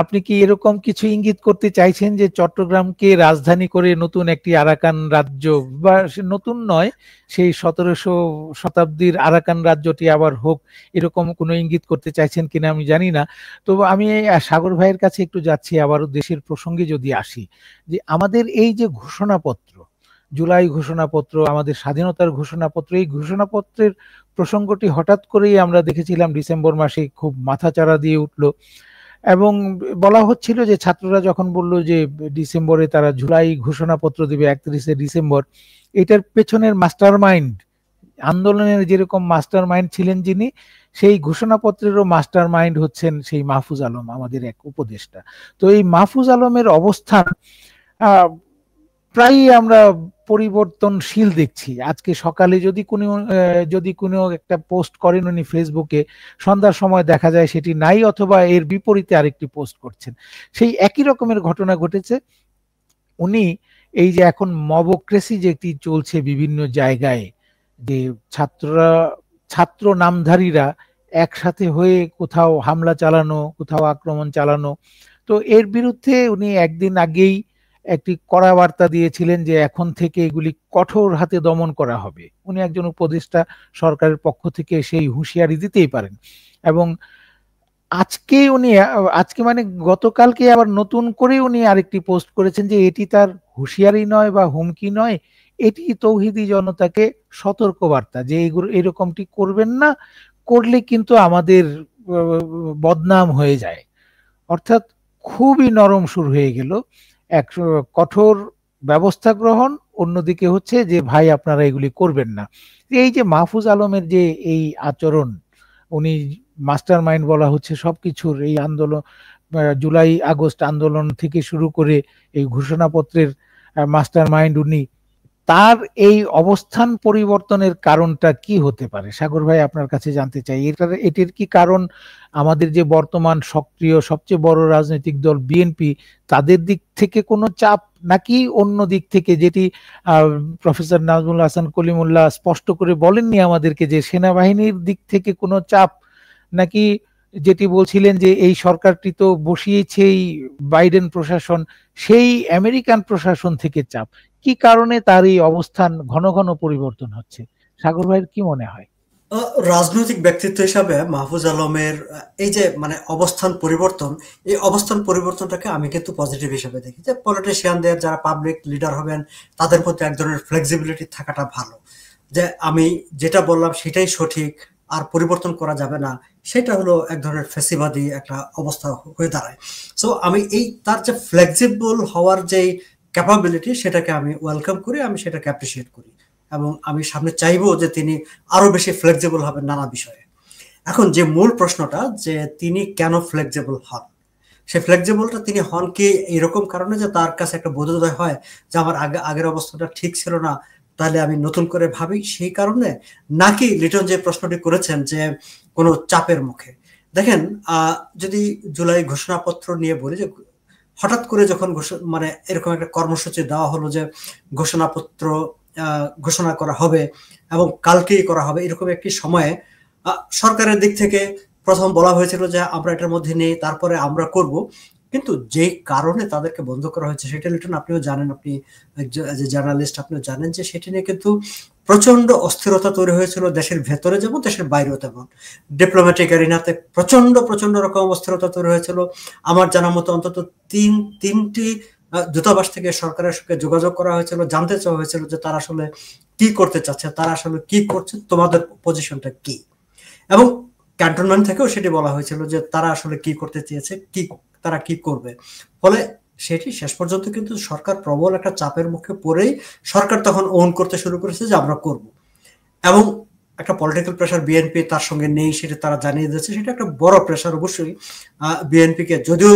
আপনি কি এরকম কিছু ইঙ্গিত করতে চাইছেন যে চট্টগ্রামকে রাজধানী করে নতুন একটি আরাকান রাজ্য, বা নতুন নয়, সেই 1700 শতাব্দীর আরাকান রাজ্যটি আবার হোক, এরকম কোনো ইঙ্গিত করতে চাইছেন কিনা আমি জানি না। তো আমি সাগর ভাইয়ের কাছে একটু যাচ্ছি, আবারও দেশের প্রসঙ্গে যদি আসি, যে আমাদের এই যে ঘোষণাপত্র, জুলাই ঘোষণাপত্র, আমাদের স্বাধীনতার ঘোষণাপত্র, এই ঘোষণাপত্রের প্রসঙ্গটি হঠাৎ করেই আমরা দেখেছিলাম ডিসেম্বর মাসে খুব মাথাচাড়া দিয়ে উঠলো, এবং বলা হচ্ছিল যে ছাত্ররা যখন বলল যে ডিসেম্বরে তারা জুলাই ঘোষণাপত্র দিবে 31শে ডিসেম্বর, এটার পেছনের মাস্টার মাইন্ড, আন্দোলনের যেরকম মাস্টার মাইন্ড ছিলেন যিনি, সেই ঘোষণাপত্রেরও মাস্টার মাইন্ড হচ্ছেন সেই মাহফুজ আলম, আমাদের এক উপদেষ্টা। তো এই মাহফুজ আলমের অবস্থান প্রায়ই আমরা পরিবর্তনশীল দেখছি। আজকে সকালে যদি কোনো একটা পোস্ট করেন উনি ফেসবুকে, সন্ধ্যার সময় দেখা যায় সেটি নাই, অথবা এর বিপরীতে আরেকটি পোস্ট করছেন। সেই একই রকমের ঘটনা ঘটেছে। উনি এই যে এখন মবক্রেসি যেটি চলছে বিভিন্ন জায়গায়, যে ছাত্র নামধারীরা একসাথে হয়ে কোথাও হামলা চালানো, কোথাও আক্রমণ চালানো, তো এর বিরুদ্ধে উনি একদিন আগেই একটি কড়া বার্তা দিয়েছিলেন যে এখন থেকে এগুলি কঠোর হাতে দমন করা হবে। উনি একজন উপদেষ্টা, সরকারের পক্ষ থেকে সেই হুঁশিয়ারি দিতেই পারেন। এবং আজকে মানে গতকালকে আবার নতুন করে উনি আরেকটি পোস্ট করেছেন যে এটি তার হুঁশিয়ারি নয় বা হুমকি নয়, এটি তৌহিদি জনতাকে সতর্কবার্তা যে এরকমটি করবেন না, করলে কিন্তু আমাদের বদনাম হয়ে যায়। অর্থাৎ খুবই নরম সুর হয়ে গেল, এক কঠোর ব্যবস্থা গ্রহণ, অন্যদিকে হচ্ছে যে ভাই আপনারা এগুলি করবেন না। এই যে মাহফুজ আলমের যে এই আচরণ, উনি মাস্টার মাইন্ড বলা হচ্ছে সবকিছুর, এই আন্দোলন জুলাই আগস্ট আন্দোলন থেকে শুরু করে এই ঘোষণাপত্রের মাস্টার মাইন্ড উনি, তার এই অবস্থান পরিবর্তনের কারণটা কি হতে পারে? সাগর ভাই, আপনার কাছে জানতে চাই, এটির কি কারণ আমাদের যে বর্তমান সক্রিয় সবচেয়ে বড় রাজনৈতিক দল বিএনপি, তাদের দিক থেকে কোনো চাপ, নাকি অন্য দিক থেকে, যেটি প্রফেসর নাজমুল হাসান কলিমুল্লাহ স্পষ্ট করে বলেননি আমাদেরকে, যে সেনাবাহিনীর দিক থেকে কোনো চাপ, নাকি যেটি বলছিলেন যে এই সরকারটি তো বসিয়েছেই বাইডেন প্রশাসন, সেই আমেরিকান প্রশাসন থেকে চাপ? কি কারণে তার এই অবস্থান ঘন ঘন পরিবর্তন হচ্ছে? সাগর ভাইয়ের কি মনে হয়? রাজনৈতিক ব্যক্তিত্ব হিসাবে মাহফুজ আলমের এই যে মানে অবস্থান পরিবর্তন, এই অবস্থান পরিবর্তনটাকে আমি কিন্তু পজিটিভ হিসেবে দেখি। যে পলিটিশিয়ানদের, যারা পাবলিক লিডার হবেন, তাদের মধ্যে এক ধরনের ফ্লেক্সিবিলিটি থাকাটা ভালো। যে আমি যেটা বললাম সেটাই সঠিক, আর পরিবর্তন করা যাবে না, সেটা হলো এক ধরনের ফেসিবাদী একটা অবস্থা হয়ে দাঁড়ায়। সো আমি এই তার যে ফ্লেক্সিবল হওয়ার যে ক্যাপাবিলিটি, সেটাকে আমি ওয়েলকাম করি, আমি সেটাকে অ্যাপ্রিসিয়েট করি, এবং আমি সামনে চাইবো যে তিনি আরো বেশি ফ্লেক্সিবল হবেন নানা বিষয়ে। এখন যে মূল প্রশ্নটা, যে তিনি কেন ফ্লেক্সিবল হন, সেই ফ্লেক্সিবলটা তিনি হন কি এরকম কারণে যে তার কাছে একটা বোধোদয় হয় যে আমার আগের অবস্থাটা ঠিক ছিল না, তাহলে আমি নতুন করে ভাবি, সেই কারণে? নাকি লিটন যে প্রশ্নটি করেছেন যে কোনো চাপের মুখে? দেখেন, যদি জুলাই ঘোষণাপত্র নিয়ে বলি, যে হঠাৎ করে যখন মানে এরকম একটা কর্মসূচি দেওয়া হলো যে ঘোষণাপত্র ঘোষণা করা হবে এবং কালকেই করা হবে, এরকম একটি সময়ে সরকারের দিক থেকে প্রথম বলা হয়েছিল যে আমরা এটার মধ্যে নেই, তারপরে আমরা করব। কিন্তু যে কারণে তাদেরকে বন্ধ করা হয়েছে, সেটা লিটন আপনিও জানেন, আপনি যে জার্নালিস্ট, আপনিও জানেন যে সেটি নিয়ে কিন্তু প্রচন্ড অস্থিরতা তৈরি হয়েছিল, দেশের ভেতরে যেমন দেশের বাইরেও তেমন। ডিপ্লোম্যাটিক এরিনাতে প্রচন্ড প্রচন্ড রকম অস্থিরতা তৈরি হয়েছিল। আমার জানা মতো অন্তত তিনটি দূতাবাস থেকে সরকারের সঙ্গে যোগাযোগ করা হয়েছিল, জানতে চাওয়া হয়েছিল যে তারা আসলে কি করতে চাচ্ছে, তারা আসলে কি করছে, তোমাদের পজিশনটা কি। এবং ক্যান্টনমেন্ট থেকেও সেটি বলা হয়েছিল যে তারা আসলে কি করতে চেয়েছে, কি তারা কি করবে। ফলে সেটি শেষ পর্যন্ত কিন্তু সরকার প্রবল একটা চাপের মুখে পড়েই সরকার তখন ওন করতে শুরু করেছে যে আমরা করব। এবং একটা পলিটিক্যাল প্রেশার বিএনপি তার সঙ্গে নেই, সেটা তারা জানিয়ে দিয়েছে, সেটা একটা বড় প্রেশার অবশ্যই বিএনপিকে। যদিও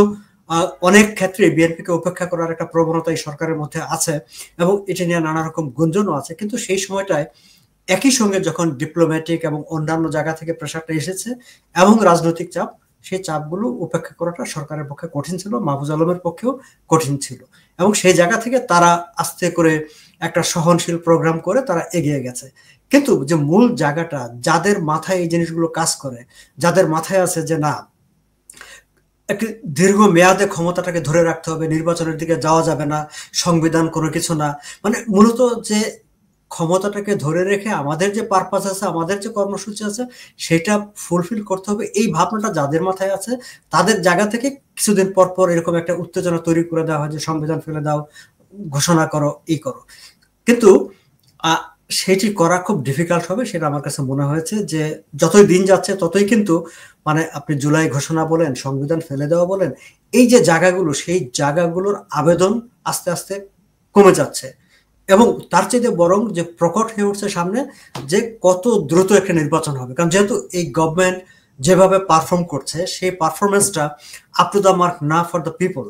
অনেক ক্ষেত্রে বিএনপিকে উপেক্ষা করার একটা প্রবণতা এই সরকারের মধ্যে আছে, এবং এটা নিয়ে নানা রকম গুঞ্জনও আছে, কিন্তু সেই সময়টায় একই সঙ্গে যখন ডিপ্লোম্যাটিক এবং অন্যান্য জায়গা থেকে প্রেশারটা এসেছে এবং রাজনৈতিক চাপ, সেই চাপগুলো উপেক্ষা করাটা সরকারের পক্ষে কঠিন ছিল, মাহফুজ আলমের পক্ষেও কঠিন ছিল। এবং সেই জায়গা থেকে তারা আস্তে করে একটা সহনশীল প্রোগ্রাম করে তারা এগিয়ে গেছে। কিন্তু যে মূল জায়গাটা, যাদের মাথায় এই জিনিসগুলো কাজ করে, যাদের মাথায় আছে যে না, একটি দীর্ঘ মেয়াদে ক্ষমতাটাকে ধরে রাখতে হবে, নির্বাচনের দিকে যাওয়া যাবে না, সংবিধান কোনো কিছু না, মানে মূলত যে ক্ষমতাটাকে ধরে রেখে আমাদের যে পারপাস আছে, আমাদের যে কর্মসূচি আছে, সেটা ফুলফিল করতে হবে, এই ভাবনাটা যাদের মাথায় আছে, তাদের জায়গা থেকে কিছুদিন পর পর এরকম একটা উত্তেজনা তৈরি করে দেওয়া হয় যে সংবিধান ফেলে দাও, ঘোষণা করো, এই করো। কিন্তু সেটি করা খুব ডিফিকাল্ট হবে, সেটা আমার কাছে মনে হয়েছে। যে যতই দিন যাচ্ছে ততই কিন্তু মানে আপনি জুলাই ঘোষণা বলেন, সংবিধান ফেলে দেওয়া বলেন, এই যে জায়গাগুলো, সেই জায়গাগুলোর আবেদন আস্তে আস্তে কমে যাচ্ছে। এবং তার চাইতে বরং যে প্রকট হয়ে উঠছে সামনে যে কত দ্রুত একটা নির্বাচন হবে। কারণ যেহেতু এই গভর্নমেন্ট যেভাবে পারফর্ম করছে, সেই পারফরমেন্সটা আপ টু দ্য মার্ক না ফর দ্য পিপল।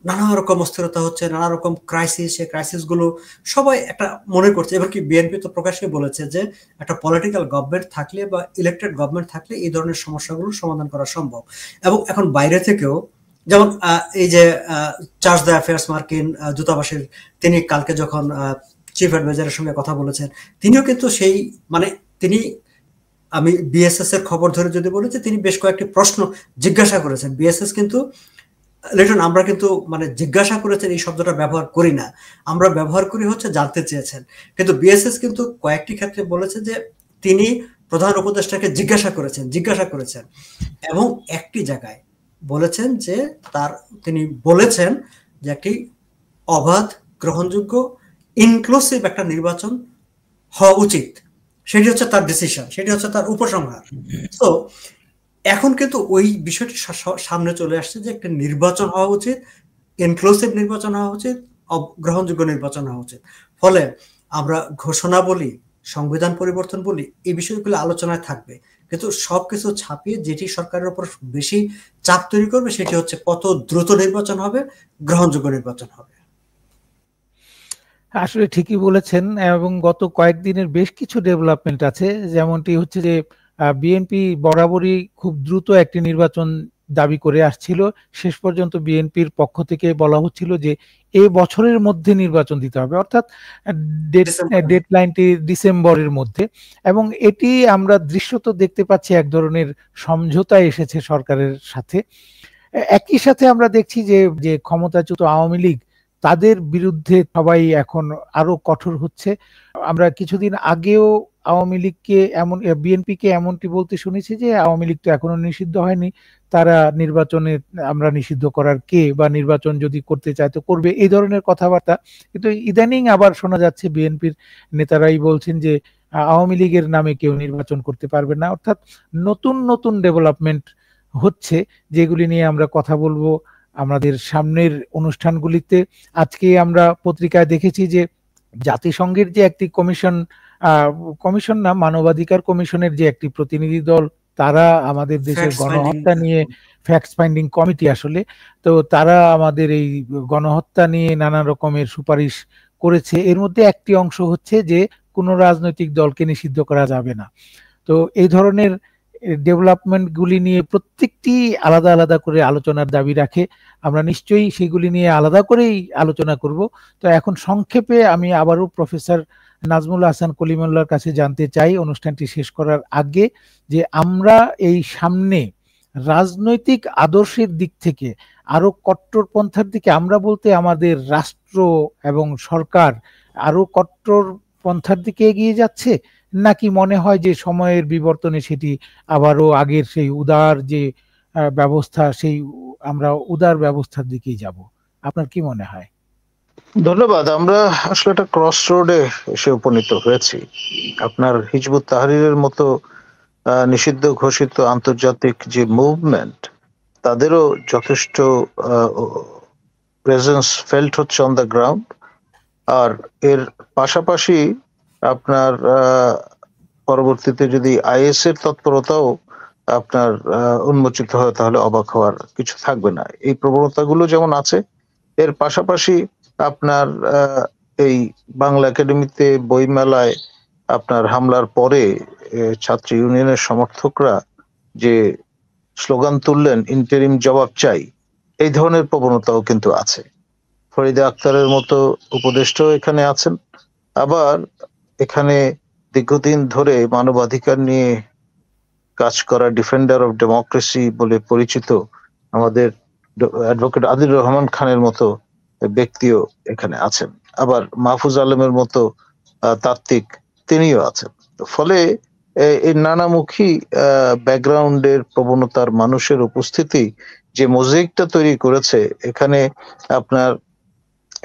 নানা রকম অস্থিরতা হচ্ছে, নানা রকম ক্রাইসিস, সেই ক্রাইসিস গুলো সবাই একটা মনে করছে। এবার কি বিএনপি তো প্রকাশ্যে বলেছে যে একটা পলিটিক্যাল গভর্নমেন্ট থাকলে বা ইলেক্টেড গভর্নমেন্ট থাকলে এই ধরনের সমস্যাগুলো সমাধান করা সম্ভব। এবং এখন বাইরে থেকেও, যেমন এই যে চার্জ দ্য অ্যাফেয়ার্স মার্কিন দূতাবাসের, তিনি কালকে যখন চিফ অ্যাডভাইজারের সঙ্গে কথা বলেছেন, তিনিও কিন্তু সেই মানে তিনি, আমি বিএসএস এর খবর ধরে যদি বলি, যে তিনি বেশ কয়েকটি প্রশ্ন জিজ্ঞাসা করেছেন। বিএসএস কিন্তু লিটন, আমরা কিন্তু মানে জিজ্ঞাসা করেছেন এই শব্দটা ব্যবহার করি না, আমরা ব্যবহার করি হচ্ছে জানতে চেয়েছেন। কিন্তু বিএসএস কিন্তু কয়েকটি ক্ষেত্রে বলেছে যে তিনি প্রধান উপদেষ্টাকে জিজ্ঞাসা করেছেন এবং একটি জায়গায় বলেছেন যে তিনি বলেছেন যে একটি অবাধ, গ্রহণযোগ্য, ইনক্লুসিভ একটা নির্বাচন হওয়া উচিত। সেটি হচ্ছে তার ডিসিশন, সেটি হচ্ছে তার উপসংহার। তো এখন কিন্তু ওই বিষয়টি সামনে চলে আসছে যে একটা নির্বাচন হওয়া উচিত, ইনক্লুসিভ নির্বাচন হওয়া উচিত, গ্রহণযোগ্য নির্বাচন হওয়া উচিত। ফলে আমরা ঘোষণা বলি, সংবিধান পরিবর্তন বলি, এই বিষয়গুলো আলোচনায় থাকবে, কিন্তু সবকিছু ছাপিয়ে যেটি সরকারের উপর বেশি চাপ তৈরি করবে সেটি হচ্ছে কত দ্রুত নির্বাচন হবে, গ্রহণযোগ্য নির্বাচন হবে। আসলে ঠিকই বলেছেন, এবং গত কয়েকদিনের বেশ কিছু ডেভেলপমেন্ট আছে, যেমনটি হচ্ছে যে বিএনপি বরাবরই খুব দ্রুত একটি নির্বাচন দাবি করে আসছিল। শেষ পর্যন্ত বিএনপির পক্ষ থেকে বলা হচ্ছিল যে এই বছরের মধ্যে নির্বাচন দিতে হবে, অর্থাৎ ডিসেম্বরে। ডেডলাইনটি ডিসেম্বরের মধ্যে। এবং এটি আমরা দৃশ্যত দেখতে পাচ্ছি এক ধরনের সমঝোতা এসেছে সরকারের সাথে। একই সাথে আমরা দেখছি যে যে ক্ষমতাচ্যুত আওয়ামী লীগ, তাদের বিরুদ্ধে সবাই এখন আরো কঠোর হচ্ছে। আমরা কিছুদিন আগেও আওয়ামী লীগকে এমন, বিএনপিকে এমনটি বলতে শুনেছি যে আওয়ামী লীগ তো এখনো নিষিদ্ধ হয়নি, তারা নির্বাচনে আমরা নিষিদ্ধ করার কে, বা নির্বাচন যদি করতে চায় তো করবে, এই ধরনের কথাবার্তা। কিন্তু ইদানিং আবার শোনা যাচ্ছে বিএনপির নেতারাই বলছেন যে আওয়ামী লীগের নামে কেউ নির্বাচন করতে পারবে না। অর্থাৎ নতুন নতুন ডেভেলপমেন্ট হচ্ছে, যেগুলি নিয়ে আমরা কথা বলবো আমাদের সামনের অনুষ্ঠানগুলিতে। আজকে আমরা পত্রিকায় দেখেছি যে জাতিসংঘের যে একটি কমিশন, কমিশন না, মানবাধিকার কমিশনের যে একটি প্রতিনিধি দল, তারা আমাদের দেশের ফ্যাক্টস ফাইন্ডিং। গণহত্যা নিয়ে, ফ্যাক্ট ফাইন্ডিং কমিটি আসলে, তো তারা আমাদের এই গণহত্যা নিয়ে নানা রকমের সুপারিশ করেছে। এর মধ্যে একটি অংশ হচ্ছে যে কোনো রাজনৈতিক দলকে নিষিদ্ধ করা যাবে না। তো এই ধরনের ডেভেলপমেন্ট গুলি নিয়ে প্রত্যেকটি আলাদা আলাদা করে আলোচনার দাবি রাখে। আমরা নিশ্চয়ই সেগুলি নিয়ে আলাদা করেই আলোচনা করব। তো এখন সংক্ষেপে আমি আবারও প্রফেসর নাজমুল হাসান কলিমুল্লাহর কাছে জানতে চাই, অনুষ্ঠানটি শেষ করার আগে, যে আমরা এই সামনে রাজনৈতিক আদর্শের দিক থেকে আরো কট্টরপন্থার দিকে, আমরা বলতে আমাদের রাষ্ট্র এবং সরকার আরো কট্টরপন্থার দিকে এগিয়ে যাচ্ছে, নাকি মনে হয় যে সময়ের বিবর্তনে সেটি আবারও আগের সেই উদার যে ব্যবস্থা, সেই আমরা উদার ব্যবস্থার দিকেই যাব? আপনার কি মনে হয়? ধন্যবাদ। আমরা আসলে একটা ক্রস রোডে এসে উপনীত হয়েছি। আপনার হিজবুত তাহরীরের মতো নিষিদ্ধ ঘোষিত আন্তর্জাতিক যে মুভমেন্ট, তাদেরও যথেষ্ট প্রেজেন্স ফেল্ট হচ্ছে অন দ্য গ্রাউন্ড। আর এর পাশাপাশি আপনার পরবর্তীতে যদি আইএস এর তৎপরতাও আপনার উন্মোচিত হয়, তাহলে অবাক হওয়ার কিছু থাকবে না। এই প্রবণতাগুলো যেমন আছে, এর পাশাপাশি আপনার এই বাংলা একাডেমিতে বইমেলায় আপনার হামলার পরে ছাত্র ইউনিয়নের সমর্থকরা যে স্লোগান তুললেন, ইন্টারিম জবাব চাই, এই ধরনের প্রবণতাও কিন্তু আছে। ফরিদা আক্তারের মতো উপদেষ্টাও এখানে আছেন। আবার এখানে দীর্ঘদিন ধরে মানবাধিকার নিয়ে কাজ করা ডিফেন্ডার অফ ডেমোক্রেসি বলে পরিচিত আমাদের অ্যাডভোকেট আদিল রহমান খানের মতো ব্যক্তিও এখানে আছেন। আবার মাহফুজ আলমের মতো তাত্ত্বিক, তিনিও আছেন। ফলে এই নানামুখী ব্যাকগ্রাউন্ডের প্রবণতার মানুষের উপস্থিতি যে মোজাইকটা তৈরি করেছে, এখানে আপনার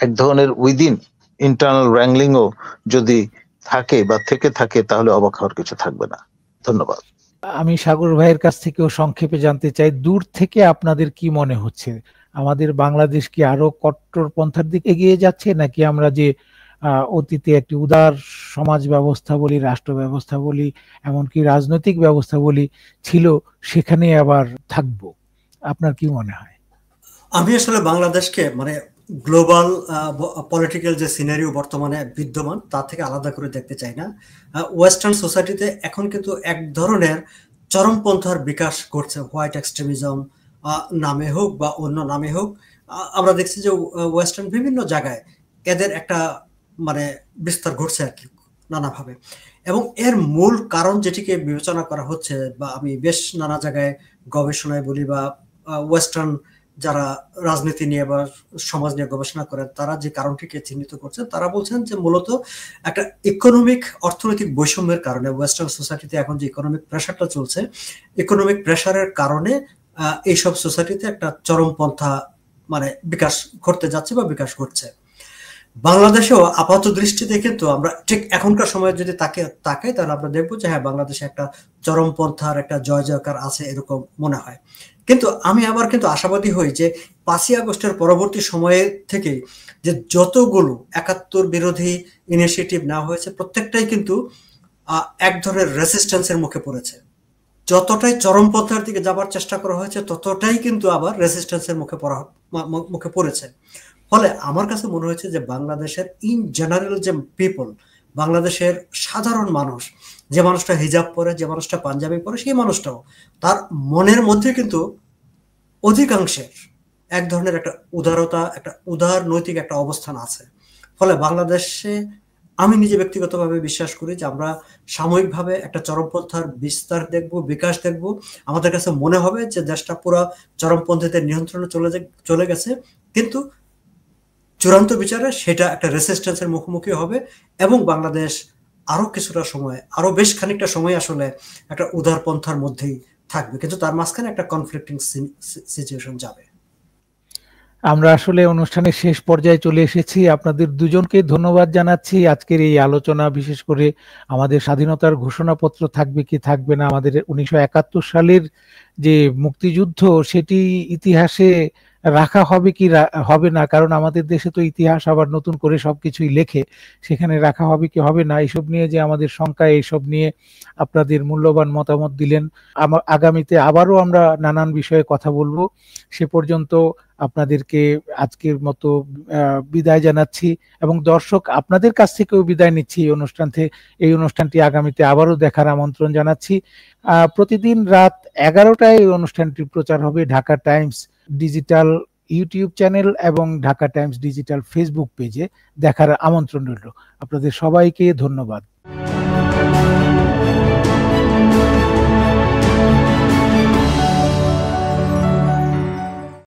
এক ধরনের উইদিন ইন্টারনাল র্যাংলিংও যদি থাকে বা থেকে থাকে, তাহলে অবাক হওয়ার কিছু থাকবে না। ধন্যবাদ। আমি সাগর ভাইয়ের কাছ থেকেও সংক্ষেপে জানতে চাই, দূর থেকে আপনাদের কি মনে হচ্ছে, আমাদের বাংলাদেশ কি আরো কট্টরপন্থার দিকে এগিয়ে যাচ্ছে, নাকি আমরা যে অতীতে একটি উদার সমাজ ব্যবস্থা বলি, রাষ্ট্র ব্যবস্থা বলি, এমনকি রাজনৈতিক ব্যবস্থা বলি ছিল, সেখানে আবার থাকবো? আপনার কি মনে হয়? আমি আসলে বাংলাদেশকে মানে গ্লোবাল পলিটিক্যাল যে সিনারিও বর্তমানে বিদ্যমান তার থেকে আলাদা করে দেখতে চাই না। ওয়েস্টার্ন সোসাইটিতে এখন কিন্তু এক ধরনের চরমপন্থার বিকাশ ঘটছে, হোয়াইট এক্সট্রিমিজম নামে হোক বা অন্য নামে হোক। আমরা দেখছি যে ওয়েস্টার্ন বিভিন্ন জায়গায় এদের একটা মানে বিস্তার ঘটছে আর কি, নানাভাবে। এবং এর মূল কারণ যেটিকে বিবেচনা করা হচ্ছে, বা আমি বেশ নানা জায়গায় গবেষণায় বলি, বা ওয়েস্টার্ন যারা রাজনীতি নিয়ে বা সমাজ নিয়ে গবেষণা করেন, তারা যে কারণটিকে চিহ্নিত করছেন, তারা বলছেন যে মূলত একটা ইকোনমিক, অর্থনৈতিক বৈষম্যের কারণে ওয়েস্টার্ন সোসাইটিতে এখন যে ইকোনমিক প্রেশারটা চলছে, ইকোনমিক প্রেশারের কারণে এইসব সোসাইটিতে একটা চরমপন্থা মানে বিকাশ ঘটতে যাচ্ছে বা বিকাশ ঘটছে। বাংলাদেশেও আপাত দৃষ্টিতে কিন্তু আমরা ঠিক এখনকার সময়ে যদি তাকাই, তাহলে আমরা দেখবো যে হ্যাঁ, বাংলাদেশে একটা চরমপন্থার একটা জয় জয়কার আছে, এরকম মনে হয়। কিন্তু আমি আবার কিন্তু আশাবাদী হই যে 5ই আগস্টের পরবর্তী সময়ে থেকে যে যতগুলো 71 বিরোধী ইনিশিয়েটিভ নেওয়া হয়েছে, প্রত্যেকটাই কিন্তু এক ধরনের রেসিস্টেন্সের মুখে পড়েছে। যতটাই চরমপন্থার দিকে যাবার চেষ্টা করা হয়েছে ততটাই কিন্তু আবার রেজিস্ট্যান্সের মুখে পড়েছে। ফলে আমার কাছে মনে হয়েছে যে বাংলাদেশের ইন জেনারেল যে পিপল, বাংলাদেশের সাধারণ মানুষ, যে মানুষটা হিজাব পরে, যে মানুষটা পাঞ্জাবি পরে, সেই মানুষটাও তার মনের মধ্যে কিন্তু অধিকাংশের এক ধরনের একটা উদারতা, একটা উদার নৈতিক একটা অবস্থান আছে। ফলে বাংলাদেশে আমি নিজে ব্যক্তিগতভাবে বিশ্বাস করি যে আমরা সাময়িকভাবে একটা চরমপন্থার বিস্তার দেখব, বিকাশ দেখব। আমাদের কাছে মনে হবে যে দেশটা পুরো চরমপন্থীদের নিয়ন্ত্রণে চলে গেছে, কিন্তু চূড়ান্ত বিচারে সেটা একটা রেসিস্ট্যান্সের মুখোমুখি হবে এবং বাংলাদেশ আরো কিছুটা সময়, আরো বেশ খানিকটা সময় আসলে একটা উদারপন্থার মধ্যেই থাকবে, কিন্তু তার মাঝখানে একটা কনফ্লিক্টিং সিচুয়েশন যাবে। আমরা আসলে অনুষ্ঠানের শেষ পর্যায়ে চলে এসেছি। আপনাদের দুজনকে ধন্যবাদ জানাচ্ছি আজকের এই আলোচনা, বিশেষ করে আমাদের স্বাধীনতার ঘোষণাপত্র থাকবে কি থাকবে না, আমাদের 1971 সালের যে মুক্তিযুদ্ধ সেটি ইতিহাসে রাখা হবে কি হবে না, কারণ আমাদের দেশে তো ইতিহাস আবার নতুন করে সবকিছুই লেখে, সেখানে রাখা হবে কি হবে না এইসব নিয়ে যে আমাদের শঙ্কা, এইসব নিয়ে আপনাদের মূল্যবান মতামত দিলেন। আগামীতে আবারও আমরা নানান বিষয়ে কথা বলবো। সে পর্যন্ত আপনাদেরকে আজকের মতো বিদায় জানাচ্ছি এবং দর্শক আপনাদের কাছ থেকেও বিদায় নিচ্ছি এই অনুষ্ঠানটি আগামীতে আবারও দেখার আমন্ত্রণ জানাচ্ছি। প্রতিদিন রাত 11টায় এই অনুষ্ঠানটি প্রচার হবে Dhaka Times digital YouTube channel এবং ঢাকা টাইমস ডিজিটাল ফেসবুক পেজে। দেখার আমন্ত্রণ রইল। আপনাদের সবাইকে ধন্যবাদ।